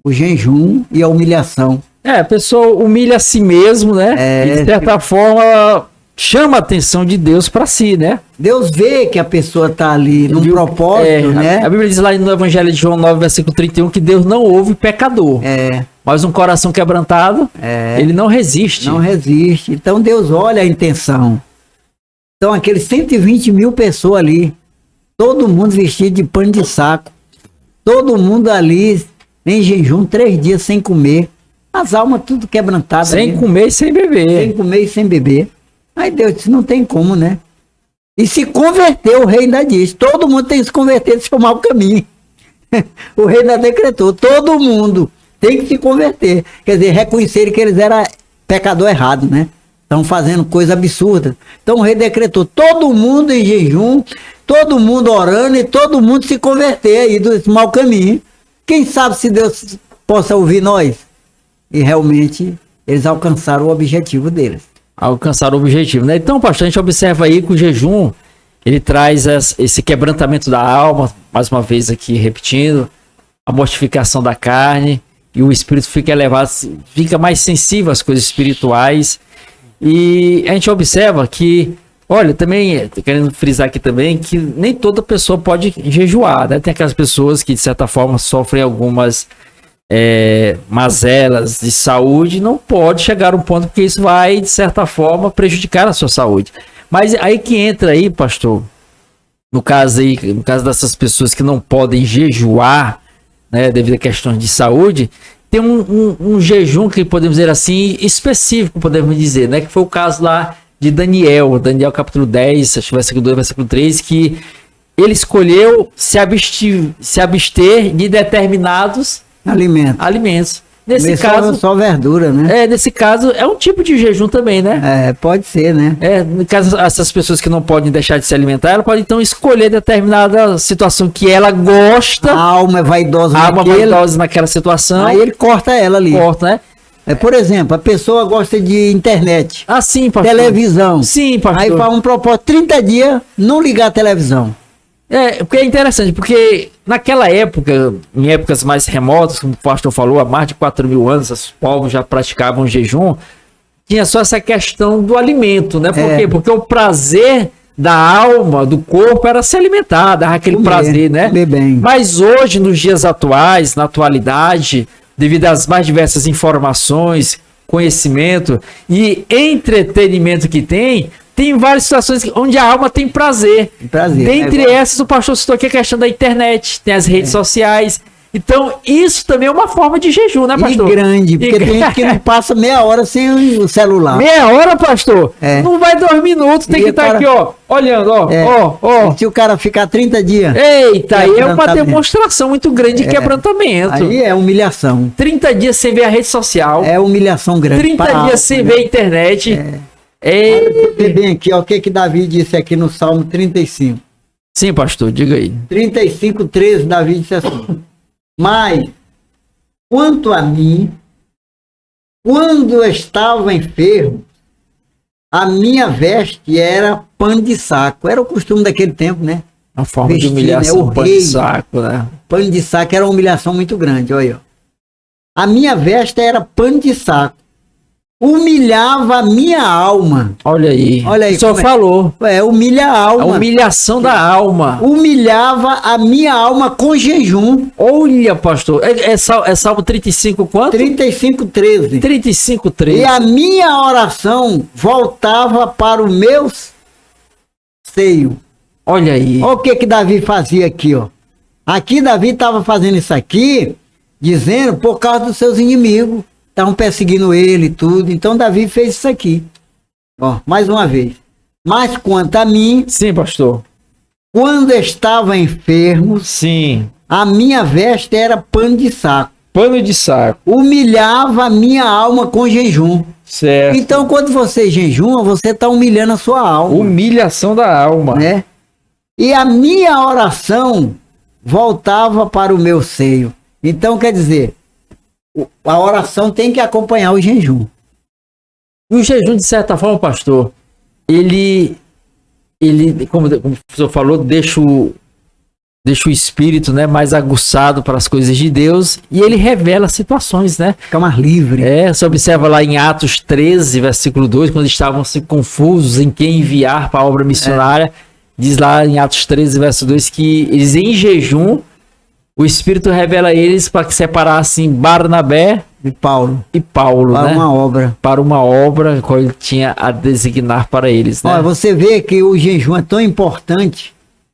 O jejum e a humilhação. A pessoa humilha a si mesmo, né? E de certa forma chama a atenção de Deus para si, né? Deus vê que a pessoa está ali num propósito, né? A Bíblia diz lá no Evangelho de João 9, versículo 31, que Deus não ouve pecador. Mas um coração quebrantado, ele não resiste. Não resiste. Então Deus olha a intenção. Então aqueles 120 mil pessoas ali, todo mundo vestido de pano de saco, todo mundo ali em jejum, 3 dias sem comer, as almas tudo quebrantadas. Sem comer e sem beber. Sem comer e sem beber. Aí Deus disse, não tem como, né? E se converteu, o rei ainda disse, todo mundo tem que se converter, se tomar o caminho. O rei ainda decretou, todo mundo tem que se converter. Quer dizer, reconhecerem que eles eram pecador errado, né? Estão fazendo coisa absurda. Então o rei decretou, todo mundo em jejum, todo mundo orando e todo mundo se converter aí desse mau caminho. Quem sabe se Deus possa ouvir nós? E realmente eles alcançaram o objetivo deles. Alcançar o objetivo, né? Então, pastor, a gente observa aí que o jejum, ele traz esse quebrantamento da alma, mais uma vez aqui repetindo, a mortificação da carne, e o espírito fica elevado, fica mais sensível às coisas espirituais. E a gente observa que, olha, também, querendo frisar aqui também, que nem toda pessoa pode jejuar, né? Tem aquelas pessoas que, de certa forma, sofrem algumas mazelas de saúde, não pode chegar a um ponto, porque isso vai, de certa forma, prejudicar a sua saúde. Mas aí que entra aí, pastor, no caso dessas pessoas que não podem jejuar, né, devido a questões de saúde, tem um jejum que podemos dizer assim, específico, podemos dizer, né, que foi o caso lá de Daniel capítulo 10, acho que versículo 2, versículo 3, que ele escolheu se abster de determinados alimentos. Nesse caso, só verdura, né? Nesse caso, é um tipo de jejum também, né? Pode ser, né? No caso, essas pessoas que não podem deixar de se alimentar, ela pode então escolher determinada situação que ela gosta. A alma é vaidosa naquela situação. Aí ele corta ela ali. Corta, né? Por exemplo, a pessoa gosta de internet. Sim, pastor. Televisão. Sim, pastor. Aí faz um propósito, 30 dias, não ligar a televisão. Porque é interessante, porque naquela época, em épocas mais remotas, como o pastor falou, há mais de 4.000 anos, os povos já praticavam jejum, tinha só essa questão do alimento, né? Por quê? Porque o prazer da alma, do corpo, era se alimentar, dava aquele prazer, né? Bem. Mas hoje, nos dias atuais, na atualidade, devido às mais diversas informações, conhecimento e entretenimento que tem várias situações onde a alma tem prazer. Dentre essas, o pastor citou aqui a questão da internet, tem as redes sociais. Então, isso também é uma forma de jejum, né, pastor? E grande, porque tem gente que não passa meia hora sem o celular. Meia hora, pastor? Não vai 2 minutos, tem que estar aqui, ó, olhando, ó. Se o cara ficar 30 dias... Eita, aí é uma demonstração muito grande de quebrantamento. Aí é humilhação. 30 dias sem ver a rede social. É humilhação grande. 30 dias sem ver a internet. Bem aqui, ó, o que Davi disse aqui no Salmo 35. Sim, pastor, diga aí. 35:13, Davi disse assim: mas, quanto a mim, quando eu estava enfermo, a minha veste era pano de saco. Era o costume daquele tempo, né? Uma forma de humilhação, pano de saco, né? Pano de saco era uma humilhação muito grande, olha aí, ó. A minha veste era pano de saco. Humilhava a minha alma. Olha aí. O senhor falou. Humilha a alma. A humilhação da alma. Humilhava a minha alma com jejum. Olha, pastor. É Salmo 35 quanto? 35:13. 35:13. E a minha oração voltava para o meu seio. Olha aí. Olha o que Davi fazia aqui, ó. Aqui Davi estava fazendo isso aqui, dizendo por causa dos seus inimigos. estavam perseguindo ele e tudo. Então Davi fez isso aqui. Ó, mais uma vez. Mas quanto a mim, Sim, pastor. quando estava enfermo, Sim. a minha veste era pano de saco. Pano de saco. Humilhava a minha alma com jejum. Certo. Então, quando você jejuma, você está humilhando a sua alma. Humilhação da alma. Né? E a minha oração voltava para o meu seio. Então, quer dizer, a oração tem que acompanhar o jejum. E o jejum, de certa forma, pastor, ele como o professor falou, deixa o espírito, né, mais aguçado para as coisas de Deus, e ele revela situações, né? Fica mais livre. Você observa lá em Atos 13, versículo 2, quando estavam assim, confusos em quem enviar para a obra missionária, diz lá em Atos 13, verso 2, que eles em jejum, o Espírito revela a eles para que separassem Barnabé E Paulo. e Paulo, Para né? uma obra. Para uma obra que ele tinha a designar para eles, né? Olha, você vê que o jejum é tão importante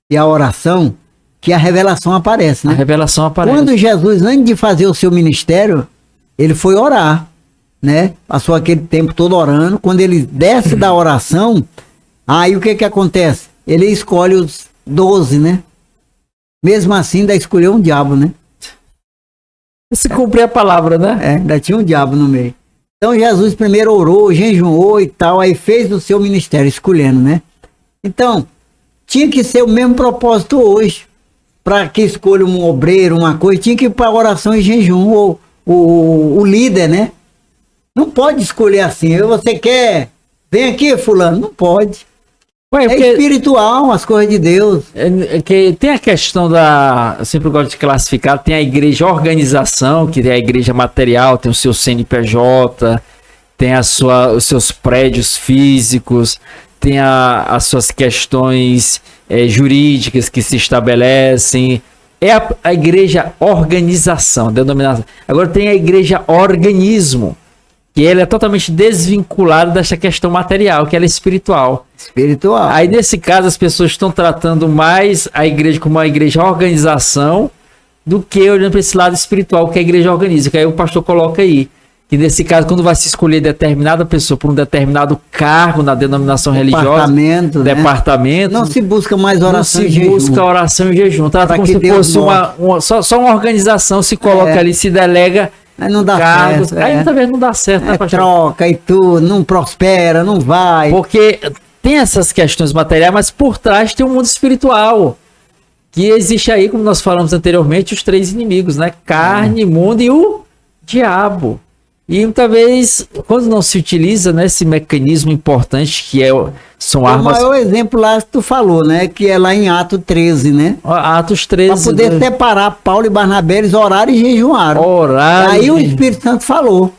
e a oração que a revelação aparece, A né? revelação aparece. Quando Jesus, antes de fazer o seu ministério, ele foi orar, né? Passou aquele tempo todo orando. Quando ele desce da oração, aí o que que acontece? Ele escolhe os 12, né? Mesmo assim, ainda escolheu um diabo, né? Se cumprir a palavra, né? Ainda tinha um diabo no meio. Então Jesus primeiro orou, jejuou e tal, aí fez o seu ministério, escolhendo, né? Então, tinha que ser o mesmo propósito hoje. Para que escolha um obreiro, uma coisa, tinha que ir para oração e jejum, ou o líder, né? Não pode escolher assim. Você quer, vem aqui, fulano. Não pode. Ué, É porque espiritual, as coisas de Deus. que tem a questão eu sempre gosto de classificar, tem a igreja organização, que é a igreja material, tem o seu CNPJ, tem os seus prédios físicos, tem as suas questões jurídicas que se estabelecem. É a igreja organização, denominação. Agora tem a igreja organismo, que ela é totalmente desvinculada dessa questão material, que ela é espiritual. Espiritual. Aí, nesse caso, as pessoas estão tratando mais a igreja como uma igreja organização do que olhando para esse lado espiritual, que a igreja organiza. Que aí o pastor coloca aí, que nesse caso, quando vai se escolher determinada pessoa por um determinado cargo na denominação religiosa, Departamento, né? departamento, Não se busca mais oração não e se jejum. busca oração e jejum. Trata Pra como que se Deus fosse só uma organização, se coloca ali, se delega Aí não dá cargos. certo. Aí talvez não dá certo, né, pastor? Troca e tudo, não prospera, não vai. Porque tem essas questões materiais, mas por trás tem um mundo espiritual. Que existe aí, como nós falamos anteriormente, os três inimigos, né? Carne, mundo e o diabo. E muitas vezes, quando não se utiliza, né, esse mecanismo importante que são O armas. maior exemplo lá que tu falou, né? Que é lá em Atos 13, né? Atos Para 13. poder né? separar Paulo e Barnabé, eles oraram e jejuaram. Orar. Aí o Espírito Santo falou.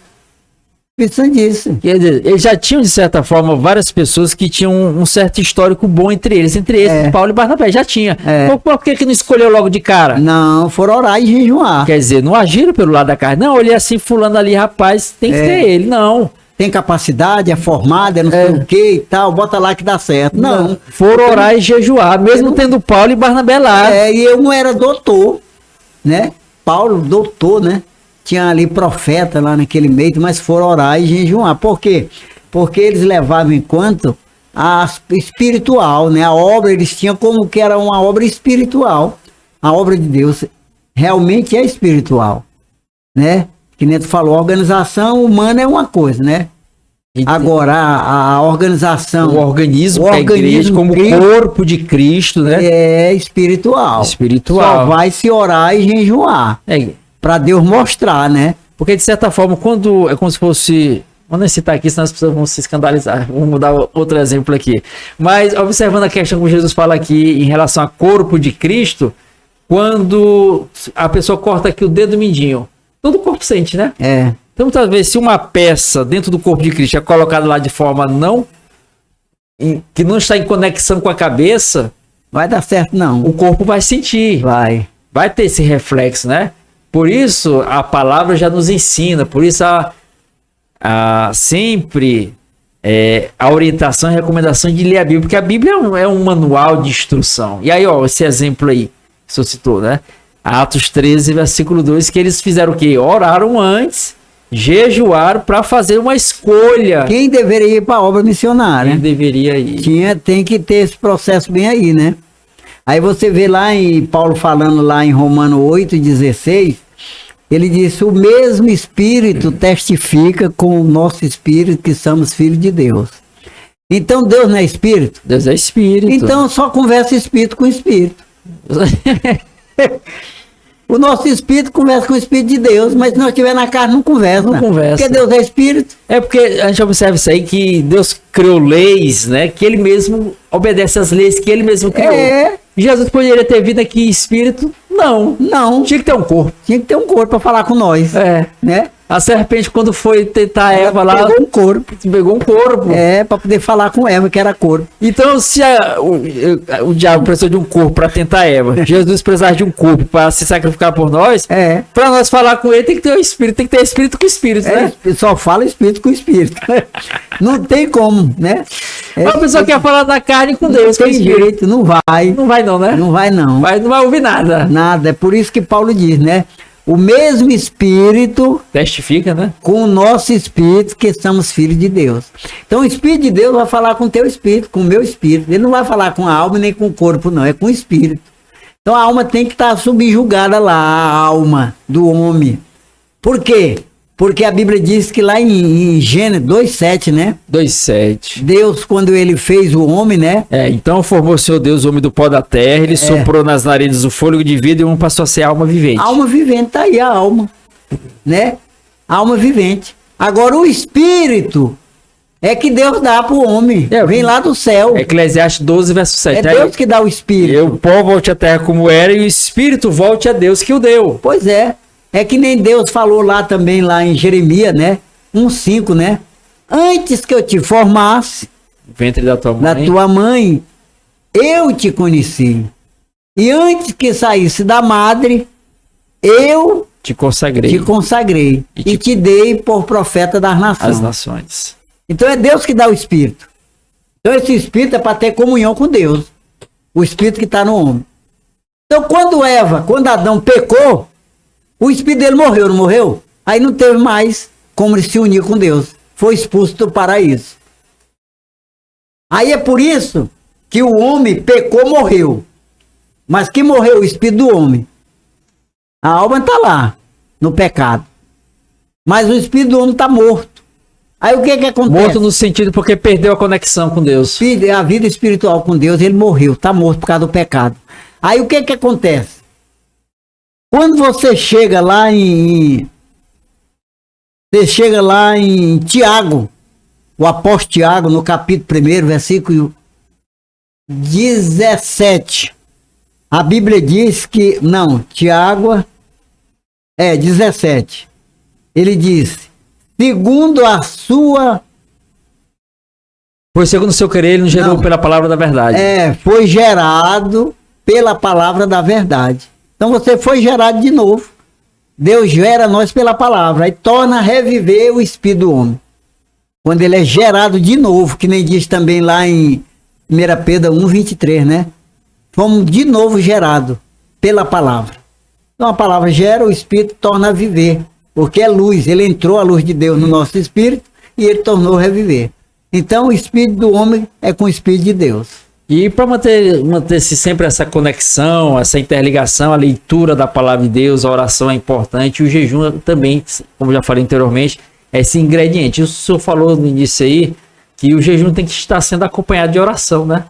O Espírito Santo disse. Quer dizer, eles já tinham, de certa forma, várias pessoas que tinham um certo histórico bom entre eles. Entre eles, Paulo e Barnabé, já tinha. Por que não escolheu logo de cara? Não, foram orar e jejuar. Quer dizer, não agiram pelo lado da carne. Não, olhei assim, fulano ali, rapaz, tem que ser ele. Não. Tem capacidade, é formado, é não sei o que e tal, bota lá que dá certo. Não. Foram orar e jejuar, mesmo tendo Paulo e Barnabé lá. E eu não era doutor, né? Paulo, doutor, né? Tinha ali profeta lá naquele meio, mas foram orar e jejuar. Por quê? Porque eles levavam em conta a espiritual, né? A obra, eles tinham como que era uma obra espiritual. A obra de Deus realmente é espiritual, né? Que nem tu falou, a organização humana é uma coisa, né? Agora, a organização... O organismo, o a igreja, organismo como Cristo corpo de Cristo, né? é espiritual. Espiritual. Só vai se orar e jejuar. Para Deus mostrar, né? Porque, de certa forma, quando é como se fosse... Vamos nem citar aqui, senão as pessoas vão se escandalizar. Vamos dar outro exemplo aqui. Mas, observando a questão como Jesus fala aqui em relação ao corpo de Cristo, quando a pessoa corta aqui o dedo mindinho, todo o corpo sente, né? Então, muitas vezes, se uma peça dentro do corpo de Cristo é colocada lá de forma que não está em conexão com a cabeça, vai dar certo, não. O corpo vai sentir. Vai ter esse reflexo, né? Por isso, a palavra já nos ensina. Por isso, sempre a orientação e recomendação de ler a Bíblia. Porque a Bíblia é um manual de instrução. E aí, ó, esse exemplo aí, que o senhor citou, né? Atos 13, versículo 2, que eles fizeram o quê? Oraram antes jejuaram para fazer uma escolha. Quem deveria ir para a obra missionária? Quem deveria ir? Tem que ter esse processo bem aí, né? Aí você vê lá em Paulo falando lá em Romanos 8,16, ele disse: o mesmo Espírito testifica com o nosso Espírito que somos filhos de Deus. Então Deus não é Espírito? Deus é Espírito. Então só conversa Espírito com Espírito. O nosso Espírito conversa com o Espírito de Deus, mas se nós estiver na carne não conversa. Não conversa. Porque Deus é Espírito. É porque a gente observa isso aí, que Deus criou leis, né? Que ele mesmo obedece às leis que ele mesmo criou. Jesus poderia ter vindo aqui espírito? Não. Tinha que ter um corpo. Tinha que ter um corpo para falar com nós. Né? A serpente, quando foi tentar Eva lá, pegou um corpo. Pegou um corpo. Para poder falar com Eva, que era corpo. Então, se o diabo precisou de um corpo para tentar Eva, Jesus precisava de um corpo para se sacrificar por nós, para nós falar com ele tem que ter o espírito, tem que ter espírito com espírito, né? Só fala espírito com espírito. Não tem como, né? A pessoa quer falar da carne com Deus, não tem jeito, não vai. Não vai não, né? Não vai não. Não vai ouvir nada. Nada, é por isso que Paulo diz, né? O mesmo Espírito testifica, né? Com o nosso Espírito que somos filhos de Deus. Então o Espírito de Deus vai falar com o teu Espírito, com o meu Espírito. Ele não vai falar com a alma nem com o corpo, não. É com o Espírito. Então a alma tem que estar subjugada lá, a alma do homem. Por quê? Porque a Bíblia diz que lá em Gênesis 2,7, né? 2,7. Deus, quando ele fez o homem, né? Então formou o Senhor Deus o homem do pó da terra, ele soprou nas narinas o fôlego de vida e o homem passou a ser alma vivente. Alma vivente, tá aí a alma, né? Alma vivente. Agora o Espírito é que Deus dá pro homem, vem lá do céu. Eclesiastes 12, verso 7. É Deus que dá o Espírito. E o pó volte à terra como era e o Espírito volte a Deus que o deu. Pois é. É que nem Deus falou lá também, lá em Jeremias, né? 1,5, né? Antes que eu te formasse, ventre da tua mãe, eu te conheci. E antes que saísse da madre, eu te consagrei. E te dei por profeta das nações. As nações. Então é Deus que dá o Espírito. Então esse Espírito é para ter comunhão com Deus. O Espírito que está no homem. Então quando Adão pecou, o espírito dele morreu, não morreu? Aí não teve mais como ele se unir com Deus. Foi expulso do paraíso. Aí é por isso que o homem pecou, morreu. Mas que morreu o espírito do homem? A alma está lá, no pecado. Mas o espírito do homem está morto. Aí o que acontece? Morto no sentido porque perdeu a conexão com Deus. A vida espiritual com Deus, ele morreu, está morto por causa do pecado. Aí o que acontece? Quando você chega lá em Tiago, o apóstolo Tiago, no capítulo 1, versículo 17, a Bíblia diz que, Tiago, 17, ele diz, segundo a sua... Foi segundo o seu querer, ele nos gerou pela palavra da verdade. Foi gerado pela palavra da verdade. Então você foi gerado de novo. Deus gera nós pela palavra. Aí torna a reviver o espírito do homem. Quando ele é gerado de novo, que nem diz também lá em 1 Pedro 1,23, né? Fomos de novo gerados pela palavra. Então a palavra gera, o espírito torna a viver. Porque é luz. Ele entrou a luz de Deus no nosso espírito e ele tornou a reviver. Então o espírito do homem é com o espírito de Deus. E para manter-se sempre essa conexão, essa interligação, a leitura da palavra de Deus, a oração é importante, e o jejum também, como já falei anteriormente, é esse ingrediente. O senhor falou no início aí que o jejum tem que estar sendo acompanhado de oração, né?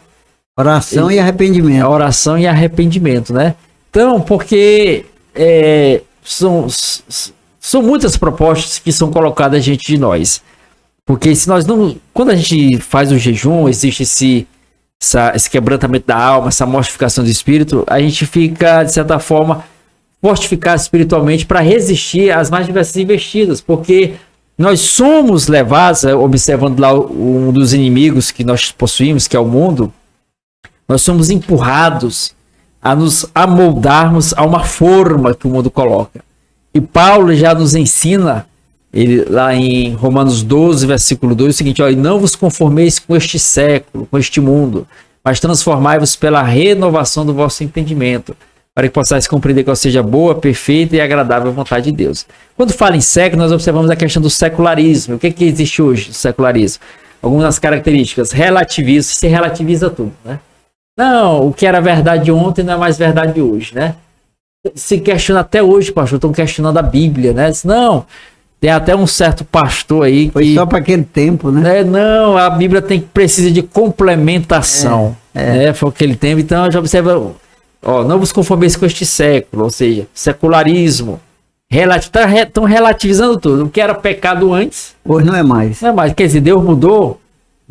Oração e arrependimento. Oração e arrependimento, né? Então, porque são muitas propostas que são colocadas diante de nós. Porque se nós não... Quando a gente faz o jejum, existe esse quebrantamento da alma, essa mortificação do espírito, a gente fica, de certa forma, fortificado espiritualmente para resistir às mais diversas investidas, porque nós somos levados, observando lá um dos inimigos que nós possuímos, que é o mundo, nós somos empurrados a nos amoldarmos a uma forma que o mundo coloca. E Paulo já nos ensina, ele, lá em Romanos 12, versículo 2, o seguinte, e não vos conformeis com este século, com este mundo, mas transformai-vos pela renovação do vosso entendimento, para que possais compreender qual seja boa, perfeita e agradável vontade de Deus. Quando fala em século, nós observamos a questão do secularismo. O que existe hoje do secularismo? Algumas características. Relativismo, se relativiza tudo, né? Não, o que era verdade ontem não é mais verdade hoje, né? Se questiona até hoje, pastor, estão questionando a Bíblia, né? Não, tem até um certo pastor aí que... Foi só para aquele tempo, né? Não, a Bíblia precisa de complementação, né? Foi aquele tempo, então já observa, não vos conformeis com este século, ou seja, secularismo, estão relativizando tudo. O que era pecado antes... Hoje não é mais. Não é mais, quer dizer, Deus mudou.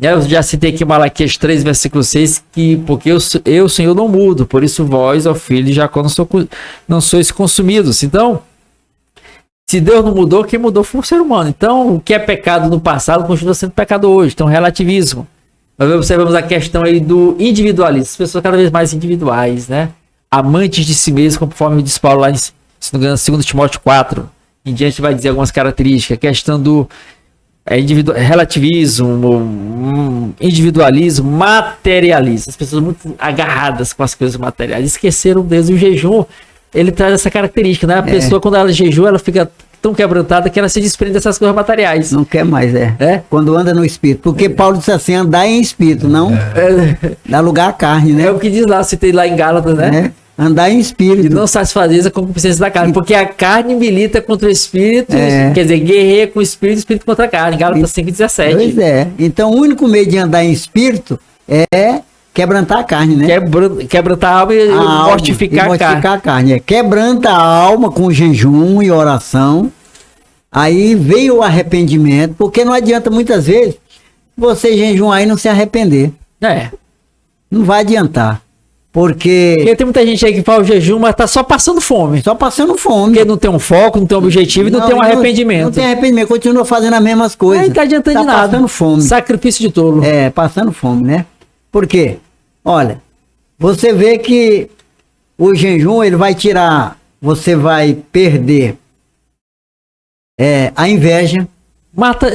Eu já citei aqui Malaquias 3, versículo 6, que porque eu, Senhor, não mudo, por isso vós, ó filho de Jacó, não sois consumidos. Então, se Deus não mudou, quem mudou foi o ser humano. Então, o que é pecado no passado continua sendo pecado hoje. Então, relativismo. Nós observamos a questão aí do individualismo. As pessoas cada vez mais individuais, né? Amantes de si mesmos, conforme diz Paulo lá em, se não me engano, 2 Timóteo 4. Em diante vai dizer algumas características. A questão do relativismo, individualismo, materialismo. As pessoas muito agarradas com as coisas materiais. Esqueceram Deus. E o jejum, ele traz essa característica, né? A pessoa, quando ela jejua, ela fica tão quebrantada que ela se desprende dessas coisas materiais. Não quer mais, quando anda no espírito. Porque Paulo disse assim, andar em espírito, não dá lugar à carne, né? É o que diz lá, citei lá em Gálatas, né? Andar em espírito. E não satisfazer a concupiscência da carne. Porque a carne milita contra o espírito, quer dizer, guerreia com o espírito contra a carne. Gálatas 5,17. Pois é. Então, o único meio de andar em espírito é quebrantar a carne, né? Quebrantar a alma e mortificar a carne. Quebranta a alma com jejum e oração. Aí veio o arrependimento, porque não adianta muitas vezes você jejuar e não se arrepender. Não vai adiantar. Porque tem muita gente aí que faz o jejum, mas tá só passando fome. Só passando fome. Porque não tem um foco, não tem um objetivo e não tem um arrependimento. Não tem arrependimento, continua fazendo as mesmas coisas. Não tá adiantando de nada. Passando fome. Sacrifício de tolo. Passando fome, né? Por quê? Olha, você vê que o jejum, ele vai tirar, você vai perder a inveja.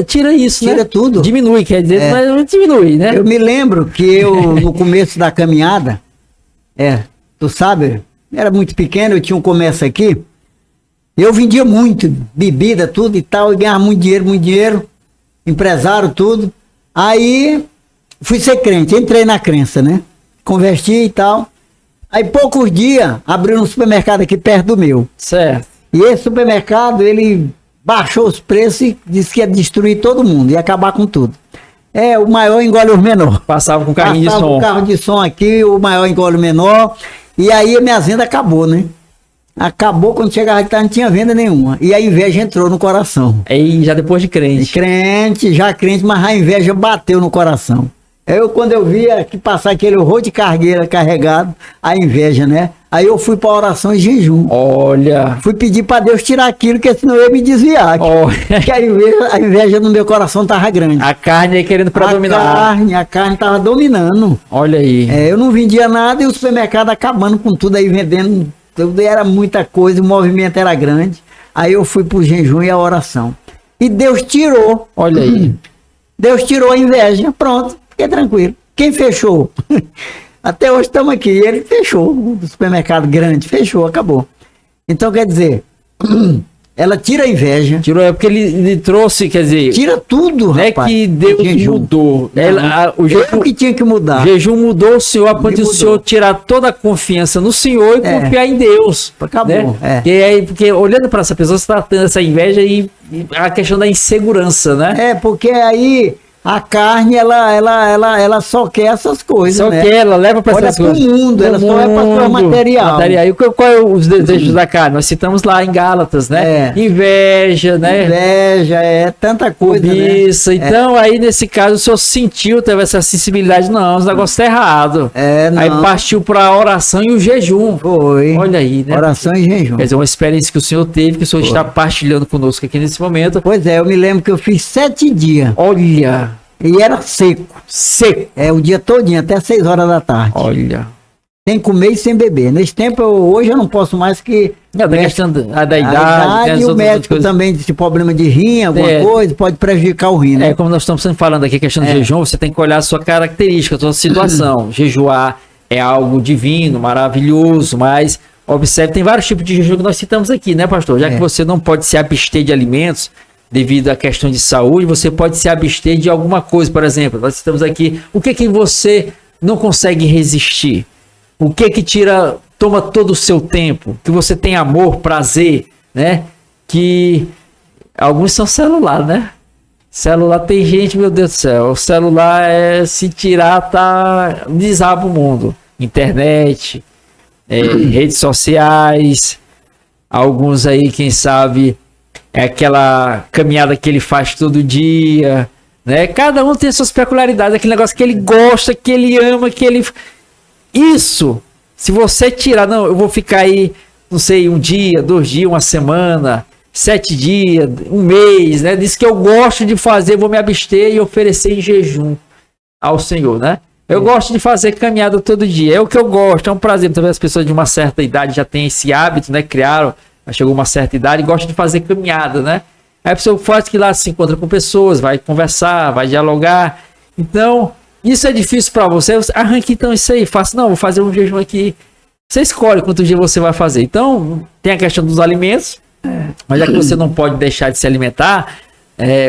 Tira isso, Tira tudo. Diminui, quer dizer, mas não diminui, né? Eu me lembro que eu, no começo da caminhada, tu sabe, era muito pequeno, eu tinha um comércio aqui, eu vendia muito, bebida, tudo e tal, e ganhava muito dinheiro, empresário, tudo. Aí, fui ser crente, entrei na crença, né? Converti e tal. Aí, poucos dias, abriu um supermercado aqui perto do meu. Certo. E esse supermercado, ele baixou os preços e disse que ia destruir todo mundo, ia acabar com tudo. O maior engole o menor. Passava com carrinho de som. Com carro de som aqui, o maior engole o menor. E aí a minha venda acabou, né? Acabou quando chegava aqui, não tinha venda nenhuma. E a inveja entrou no coração. Aí já depois de crente. Já crente, mas a inveja bateu no coração. Quando eu via que passar aquele horror de cargueira carregado, a inveja, né? Aí eu fui para oração e jejum. Olha. Fui pedir para Deus tirar aquilo, porque senão eu ia me desviar. Porque a inveja no meu coração tava grande. A carne aí querendo para dominar. A carne tava dominando. Olha aí. Eu não vendia nada e o supermercado acabando com tudo aí, vendendo. Tudo era muita coisa, o movimento era grande. Aí eu fui pro jejum e a oração. E Deus tirou. Olha aí. Deus tirou a inveja. Pronto, fiquei tranquilo. Quem fechou? Até hoje estamos aqui. Ele fechou. O supermercado grande fechou, acabou. Então, quer dizer, ela tira a inveja. Tirou, porque ele trouxe, quer dizer... Tira tudo, não rapaz. É que Deus mudou. O jejum que tinha que mudar. O jejum mudou o Senhor, a ponto de o Senhor tirar toda a confiança no Senhor e confiar em Deus. Acabou. Né? Porque olhando para essa pessoa, você está tendo essa inveja e a questão da insegurança, né? Porque aí... A carne, ela só quer essas coisas, só quer, ela leva para essas coisas. Olha pro mundo, ela só é para material. E qual é os desejos da carne? Nós citamos lá em Gálatas, né? Inveja, né? Inveja, tanta coisa, cobiça. Né? Então, aí nesse caso, o senhor sentiu, teve essa sensibilidade, não, os negócios tá errado. Não. Aí partiu para a oração e o jejum. Foi. Olha aí, né? Oração e jejum. Quer dizer, uma experiência que o senhor teve, que o senhor está partilhando conosco aqui nesse momento. Pois eu me lembro que eu fiz 7 dias. Olha... E era seco. Seco. O dia todinho, até 6 horas da tarde. Olha. Sem comer e sem beber. Nesse tempo, hoje eu não posso mais que... Da questão da idade. E o médico também disse problema de rim, alguma coisa, pode prejudicar o rim, né? Como nós estamos falando aqui, questão de jejum, você tem que olhar a sua característica, a sua situação. Jejuar é algo divino, maravilhoso, mas observe, tem vários tipos de jejum que nós citamos aqui, né, pastor? Já que você não pode se abster de alimentos devido à questão de saúde, você pode se abster de alguma coisa, por exemplo. Nós citamos aqui, o que você não consegue resistir? O que toma todo o seu tempo? Que você tem amor, prazer, né? Que alguns são celular, né? Celular tem gente, meu Deus do céu, o celular se tirar, desaba o mundo. Internet, redes sociais, alguns aí, quem sabe, é aquela caminhada que ele faz todo dia, né? Cada um tem suas peculiaridades, aquele negócio que ele gosta, que ele ama, que ele... Isso, se você tirar, não, eu vou ficar aí, não sei, 1 dia, 2 dias, 1 semana, 7 dias, 1 mês, né? Diz que eu gosto de fazer, vou me abster e oferecer em jejum ao Senhor, né? Eu gosto de fazer caminhada todo dia, é o que eu gosto, é um prazer. Talvez as pessoas de uma certa idade já têm esse hábito, né? Criaram, chegou uma certa idade e gostam de fazer caminhada, né? Aí a pessoa faz que lá se encontra com pessoas, vai conversar, vai dialogar. Então, isso é difícil para você, arranque então isso aí, faça, não, vou fazer um jejum aqui. Você escolhe quanto dia você vai fazer. Então, tem a questão dos alimentos, mas já que você não pode deixar de se alimentar,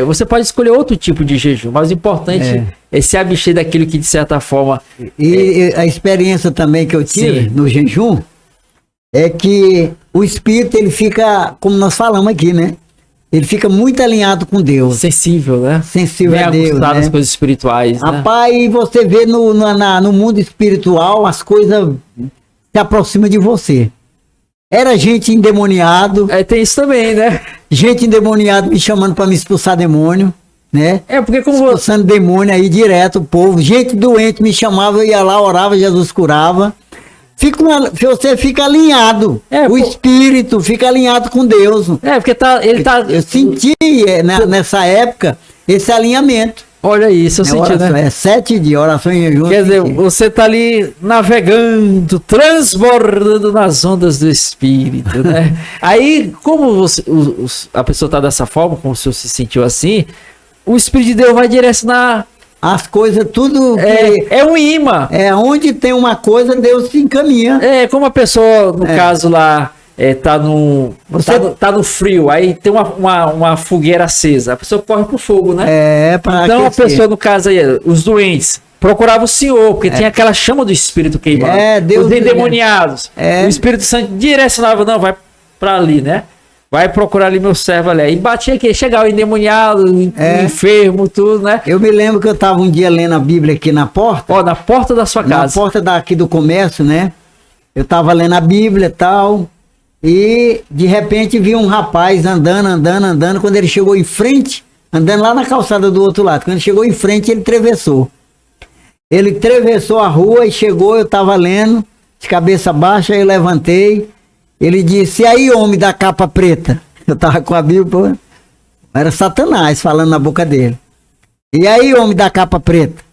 você pode escolher outro tipo de jejum, mas o importante é se abster daquilo que de certa forma... E a experiência também que eu tive no jejum é que o espírito, ele fica, como nós falamos aqui, né? Ele fica muito alinhado com Deus. Sensível, né? Sensível a Deus, né? Às coisas espirituais, né? Rapaz, você vê no mundo espiritual, as coisas se aproximam de você. Era gente endemoniado. Tem isso também, né? Gente endemoniada me chamando para me expulsar demônio, né? Porque como expulsando demônio aí direto, o povo. Gente doente me chamava, eu ia lá, orava, Jesus curava. Você fica alinhado. O espírito fica alinhado com Deus. Porque eu senti nessa época esse alinhamento. Olha isso, eu senti, né? 7 dias, oração em jejum. Quer dizer, você tá ali navegando, transbordando nas ondas do espírito, né? Aí, como a pessoa tá dessa forma, como o senhor se sentiu assim, o Espírito de Deus vai direcionar as coisas, tudo é um imã. Onde tem uma coisa, Deus se encaminha. Como a pessoa, no caso lá, tá no frio, aí tem uma fogueira acesa, a pessoa corre pro fogo, né? Então aquecer. A pessoa, no caso aí, os doentes, procurava o Senhor, porque tinha aquela chama do Espírito queimando. Os endemoniados. O Espírito Santo direcionava, não, vai pra ali, né? Vai procurar ali meu servo ali. E batia aqui, chegava o endemoniado, enfermo, tudo, né? Eu me lembro que eu estava um dia lendo a Bíblia aqui na porta. Na porta da sua casa. Na porta daqui do comércio, né? Eu estava lendo a Bíblia e tal. E de repente vi um rapaz andando. Quando ele chegou em frente, andando lá na calçada do outro lado. Quando chegou em frente, ele atravessou. Ele atravessou a rua e chegou, eu estava lendo, de cabeça baixa, aí eu levantei. Ele disse, e aí, homem da capa preta? Eu tava com a Bíblia, era Satanás falando na boca dele. E aí, homem da capa preta?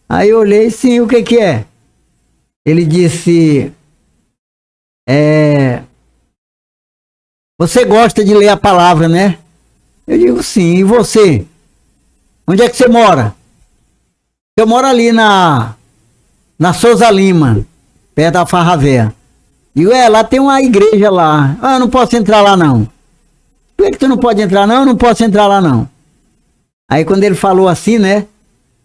Aí eu olhei, sim, o que é? Ele disse, você gosta de ler a palavra, né? Eu digo, sim, e você? Onde é que você mora? Eu moro ali na Souza Lima, perto da Farravéia. Digo, lá tem uma igreja lá. Eu não posso entrar lá, não. Por que tu não pode entrar, não? Eu não posso entrar lá, não. Aí quando ele falou assim, né?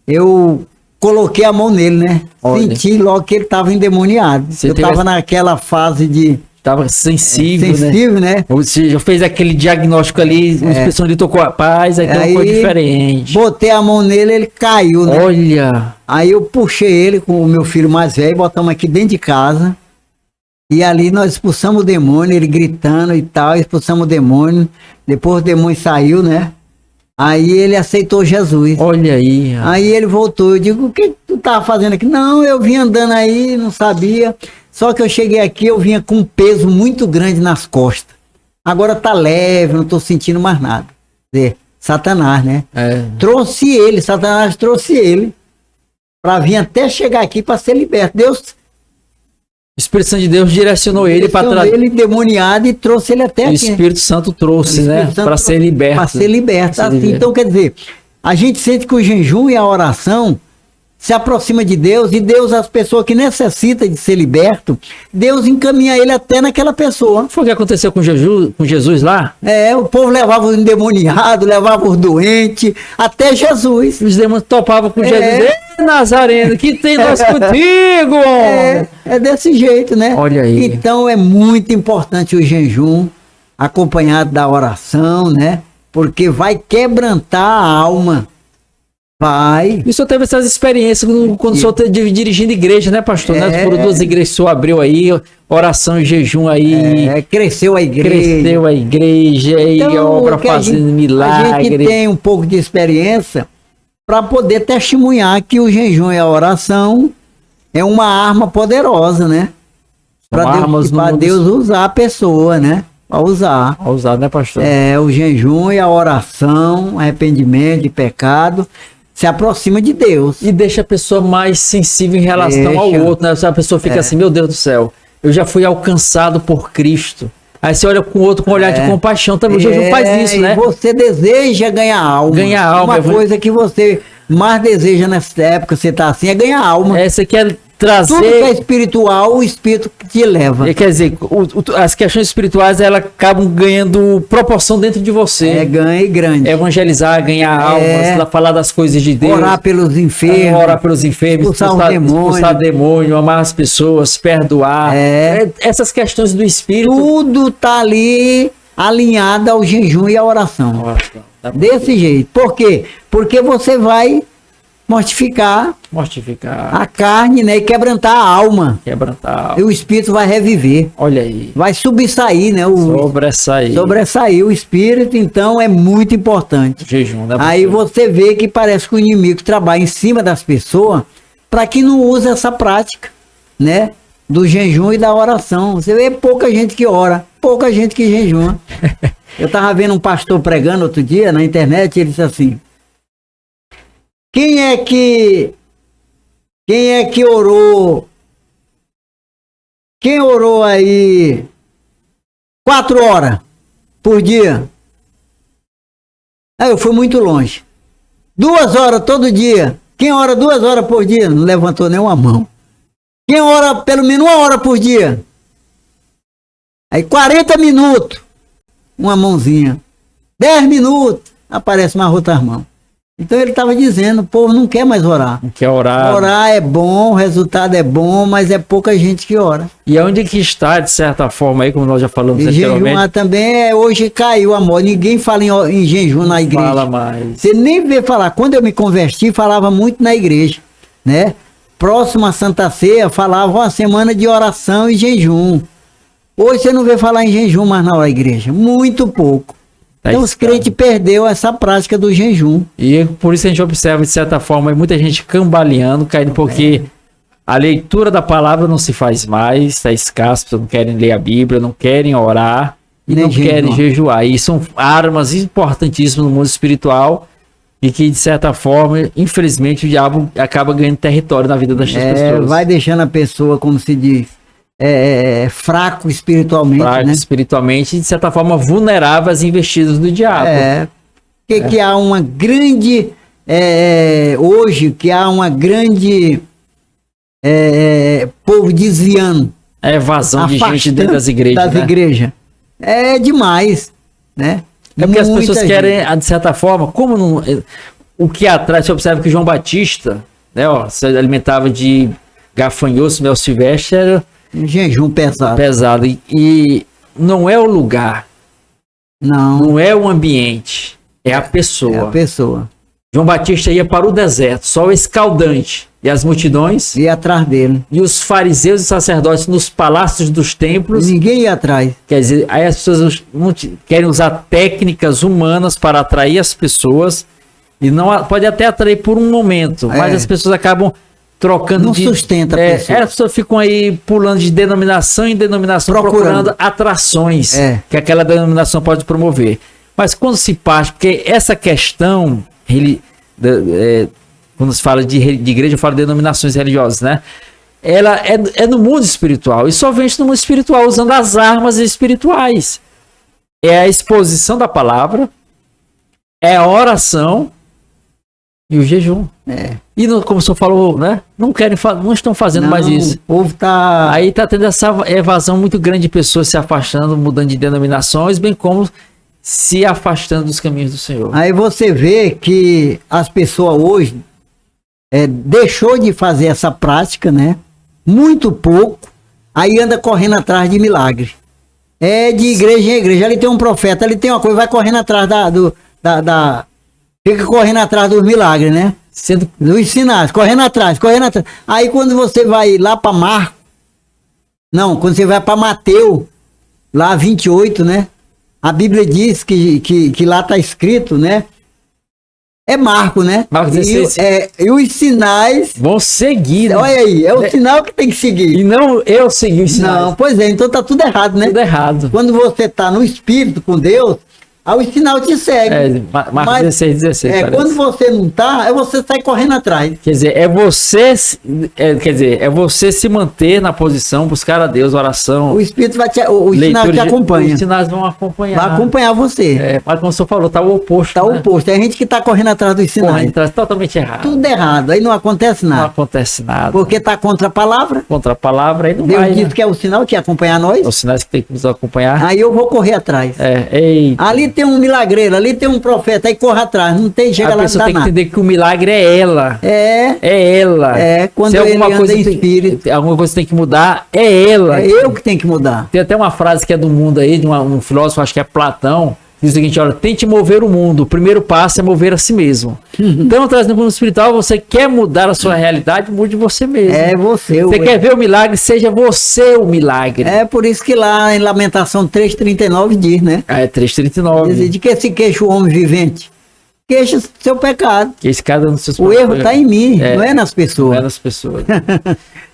Eu coloquei a mão nele, né? Olha. Senti logo que ele estava endemoniado. Eu estava naquela fase de... Tava sensível, né? Você já fez aquele diagnóstico ali, uma expressão ali, tocou a paz, aí tem uma coisa diferente. Botei a mão nele, ele caiu, né? Olha! Aí eu puxei ele com o meu filho mais velho, botamos aqui dentro de casa. E ali nós expulsamos o demônio, ele gritando e tal, expulsamos o demônio. Depois o demônio saiu, né? Aí ele aceitou Jesus. Olha aí. Aí ele voltou. Eu digo, o que tu tava fazendo aqui? Não, eu vim andando aí, não sabia. Só que eu cheguei aqui, eu vinha com um peso muito grande nas costas. Agora tá leve, não tô sentindo mais nada. Quer dizer, Satanás, né? Satanás trouxe ele para vir até chegar aqui para ser liberto. O Espírito Santo de Deus direcionou ele para trazer. Ele endemoniado e trouxe ele até aqui. O Espírito Santo trouxe, né? Para ser liberto. Para ser liberto. Assim, então, quer dizer, a gente sente que o jejum e a oração se aproxima de Deus, e Deus, as pessoas que necessitam de ser liberto, Deus encaminha ele até naquela pessoa. Foi o que aconteceu com Jesus lá? O povo levava os endemoniados, levava os doentes, até Jesus. Os demônios topavam com Jesus. Ei, Nazareno, que tem nós contigo? É desse jeito, né? Olha aí. Então é muito importante o jejum, acompanhado da oração, né? Porque vai quebrantar a alma. Vai. E o senhor teve essas experiências quando o senhor esteve dirigindo igreja, né, pastor? Né? Por 2 igrejas que o senhor abriu aí, oração e jejum aí. Cresceu a igreja. Cresceu a igreja e obra fazendo milagre. A gente tem um pouco de experiência para poder testemunhar que o jejum e a oração é uma arma poderosa, né? Para Deus usar a pessoa, né? Para usar. Para usar, né, pastor? O jejum e a oração, arrependimento de pecado, se aproxima de Deus. E deixa a pessoa mais sensível em relação ao outro, né? A pessoa fica assim, meu Deus do céu, eu já fui alcançado por Cristo. Aí você olha com o outro com um olhar de compaixão, também o jejum faz isso, né? E você deseja ganhar alma. Ganhar alma. Uma coisa que você mais deseja nessa época, você tá assim, é ganhar alma. Você quer trazer... Tudo que é espiritual, o Espírito te leva. Quer dizer, as questões espirituais, elas acabam ganhando proporção dentro de você. Ganha e grande. Evangelizar, ganhar almas, falar das coisas de Deus. Orar pelos enfermos. Expulsar demônio, amar as pessoas, perdoar. Essas questões do Espírito. Tudo tá ali alinhado ao jejum e à oração. Desse jeito. Por quê? Porque você vai mortificar a carne, né? E quebrantar a alma. E o espírito vai reviver. Olha aí. Vai subsair, né? Sobressair o espírito, então é muito importante. Jejum, né? Aí você vê que parece que o inimigo trabalha em cima das pessoas para que não use essa prática, né? Do jejum e da oração. Você vê pouca gente que ora, pouca gente que jejuma. Eu tava vendo um pastor pregando outro dia na internet, ele disse assim: Quem é que orou? Quem orou aí 4 horas por dia? Eu fui muito longe. 2 horas todo dia. Quem ora 2 horas por dia? Não levantou nenhuma mão. Quem ora pelo menos 1 hora por dia? Aí 40 minutos. Uma mãozinha. 10 minutos. Aparece uma outra mão. Então ele estava dizendo, o povo não quer mais orar. Não quer orar. Orar é bom, o resultado é bom, mas é pouca gente que ora. E onde que está, de certa forma, aí, como nós já falamos anteriormente? Jejuar também, hoje caiu a moda. Ninguém fala em jejum na igreja. Fala mais. Você nem vê falar. Quando eu me converti, falava muito na igreja, né? Próximo à Santa Ceia, falava uma semana de oração e jejum. Hoje você não vê falar em jejum mais na igreja. Muito pouco. Então os crentes perdeu essa prática do jejum. E por isso a gente observa, de certa forma, muita gente cambaleando, caindo, porque a leitura da palavra não se faz mais, está escasso, pessoas não querem ler a Bíblia, não querem orar e não querem jejuar. E são armas importantíssimas no mundo espiritual e que, de certa forma, infelizmente, o diabo acaba ganhando território na vida das pessoas. Vai deixando a pessoa, como se diz, fraco espiritualmente, né? Espiritualmente e, de certa forma, vulnerável às investidas do diabo. Que há uma grande... hoje, que há uma grande... povo desviando. Evasão de gente dentro das igrejas. igrejas. É demais, né? Porque as pessoas querem, de certa forma, como não... O que atrai, você observa que João Batista, né, se alimentava de gafanhoto, mel silvestre, era... Um jejum pesado. Pesado. E não é o lugar. Não é o ambiente. É a pessoa. É a pessoa. João Batista ia para o deserto, sol escaldante. E as multidões? Ia atrás dele. E os fariseus e sacerdotes nos palácios dos templos? Ninguém ia atrás. Quer dizer, aí as pessoas querem usar técnicas humanas para atrair as pessoas. E não pode até atrair por um momento. Mas as pessoas acabam... trocando não sustenta a pessoa. As pessoas ficam aí pulando de denominação em denominação, procurando atrações que aquela denominação pode promover. Mas quando se parte, porque essa questão, quando se fala de igreja, eu falo de denominações religiosas, né? Ela é no mundo espiritual, e só vence no mundo espiritual, usando as armas espirituais. É a exposição da palavra, é a oração, E o jejum. É. E como o senhor falou, né? Não estão fazendo mais isso. O povo tá... Aí tá tendo essa evasão muito grande de pessoas se afastando, mudando de denominações, bem como se afastando dos caminhos do Senhor. Aí você vê que as pessoas hoje deixou de fazer essa prática, né? Muito pouco, aí anda correndo atrás de milagre. É de igreja em igreja. Ali tem um profeta, ali tem uma coisa, vai correndo atrás fica correndo atrás dos milagres, né? Dos sinais, correndo atrás. Aí quando você vai lá para Marcos, quando você vai para Mateus, lá 28, né? A Bíblia diz que lá tá escrito, né? É Marcos, né? Marcos 16. E os sinais vão seguir. Né? Olha aí, é o sinal que tem que seguir. E não eu seguir os sinais. Não, pois é, então tá tudo errado, né? Tudo errado. Quando você tá no espírito com Deus, aí o sinal te segue. Marcos 16. Quando você não tá, você sai correndo atrás. Quer dizer, é você se manter na posição, buscar a Deus, oração. O espírito o sinal te acompanha. Os sinais vão acompanhar. Vai acompanhar você. Mas como o senhor falou, tá o oposto. Tá o né? oposto. É a gente que tá correndo atrás dos sinais. Totalmente errado. Tudo errado. Aí não acontece nada. Não acontece nada. Porque tá contra a palavra. Contra a palavra, aí não Deus vai. disse Né? que é o sinal que ia acompanhar nós. Os sinais que tem que nos acompanhar. Aí eu vou correr atrás. Ali tem um milagreiro, ali tem um profeta, aí corre atrás. Não tem, chega lá, não dá pessoa tem nada. que entender que o milagre é ela. É ela. Quando ele anda em espírito. Alguma coisa tem que mudar, é ela. É eu que tenho que mudar. Tem até uma frase que é do mundo aí, de um filósofo, acho que é Platão, diz o seguinte: olha, tente mover o mundo, o primeiro passo é mover a si mesmo. Então, trazendo no mundo espiritual, você quer mudar a sua realidade, mude você mesmo. É você. Você quer ver o milagre, seja você o milagre. É por isso que lá em Lamentação 3,39 diz, né? 3,39. Diz, de que se queixa o homem vivente? Queixa seu pecado. Queixa cada um dos seus pecados. O erro está em mim, não é nas pessoas. Não é nas pessoas.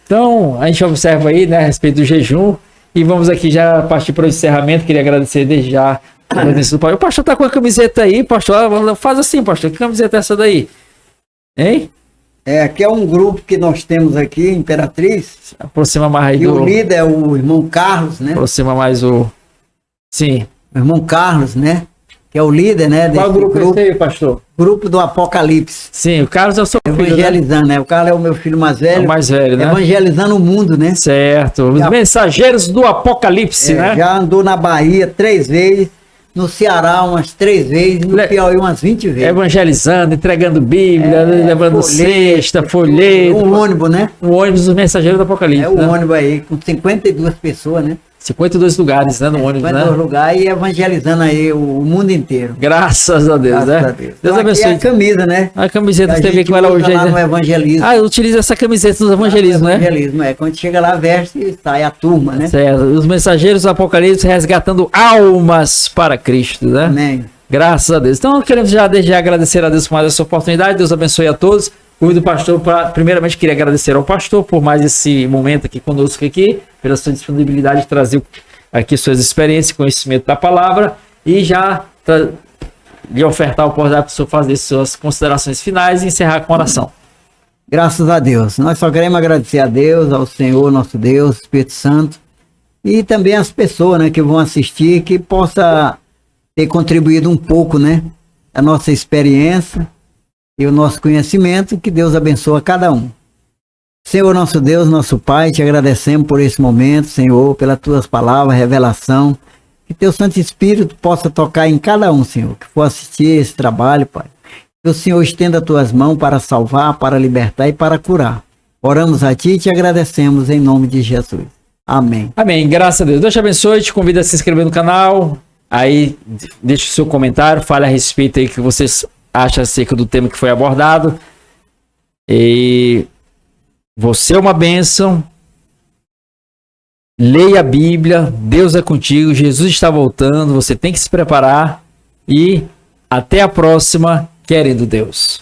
Então, a gente observa aí, né, a respeito do jejum, e vamos aqui já partir para o encerramento. Queria agradecer desde já a presença do pastor. O pastor tá com a camiseta aí, pastor. Faz assim, pastor. Que camiseta é essa daí? Hein? Aqui é um grupo que nós temos aqui, Imperatriz. Aproxima mais aí e o líder é o irmão Carlos, né? Aproxima mais o... Sim. O irmão Carlos, né? Que é o líder, né? Qual grupo é esse aí, pastor? Grupo do Apocalipse. Sim, o Carlos é o seu filho, evangelizando, né? O Carlos é o meu filho mais velho. É o mais velho, né? Evangelizando o mundo, né? Certo. Os mensageiros do Apocalipse, né? Já andou na Bahia 3 vezes, no Ceará umas 3 vezes, no Piauí umas 20 vezes. Evangelizando, entregando Bíblia, levando cesta, folheto. Um ônibus, né? Um ônibus dos mensageiros do Apocalipse. É o ônibus aí, com 52 pessoas, né? 52 lugares, né, no ônibus, 52 lugares e evangelizando aí o mundo inteiro. Graças a Deus, Graças né? a Deus. Deus abençoe. Aqui é a camisa, né? A camiseta que você vê com ela hoje aí, lá né? no evangelismo. Utiliza essa camiseta do evangelismo, né? Evangelismo, Quando chega lá, veste e sai a turma, né? Certo. Os mensageiros do Apocalipse resgatando almas para Cristo, né? Amém. Graças a Deus. Então, queremos já desde já agradecer a Deus por mais essa oportunidade. Deus abençoe a todos. Convido o pastor para... Primeiramente, queria agradecer ao pastor por mais esse momento aqui conosco aqui, pela sua disponibilidade de trazer aqui suas experiências, conhecimento da palavra, e já lhe ofertar a oportunidade para o senhor fazer suas considerações finais e encerrar com oração. Graças a Deus. Nós só queremos agradecer a Deus, ao Senhor, nosso Deus, Espírito Santo, e também as pessoas, né, que vão assistir, que possa ter contribuído um pouco, né, a nossa experiência e o nosso conhecimento. Que Deus abençoe a cada um. Senhor, nosso Deus, nosso Pai, te agradecemos por esse momento, Senhor, pelas tuas palavras, revelação. Que teu Santo Espírito possa tocar em cada um, Senhor, que for assistir esse trabalho, Pai. Que o Senhor estenda as tuas mãos para salvar, para libertar e para curar. Oramos a ti e te agradecemos em nome de Jesus. Amém. Amém. Graças a Deus. Deus te abençoe. Te convido a se inscrever no canal. Aí, deixe o seu comentário, fale a respeito aí que vocês acham acerca do tema que foi abordado. E... você é uma bênção, leia a Bíblia, Deus é contigo, Jesus está voltando, você tem que se preparar e até a próxima, querendo Deus.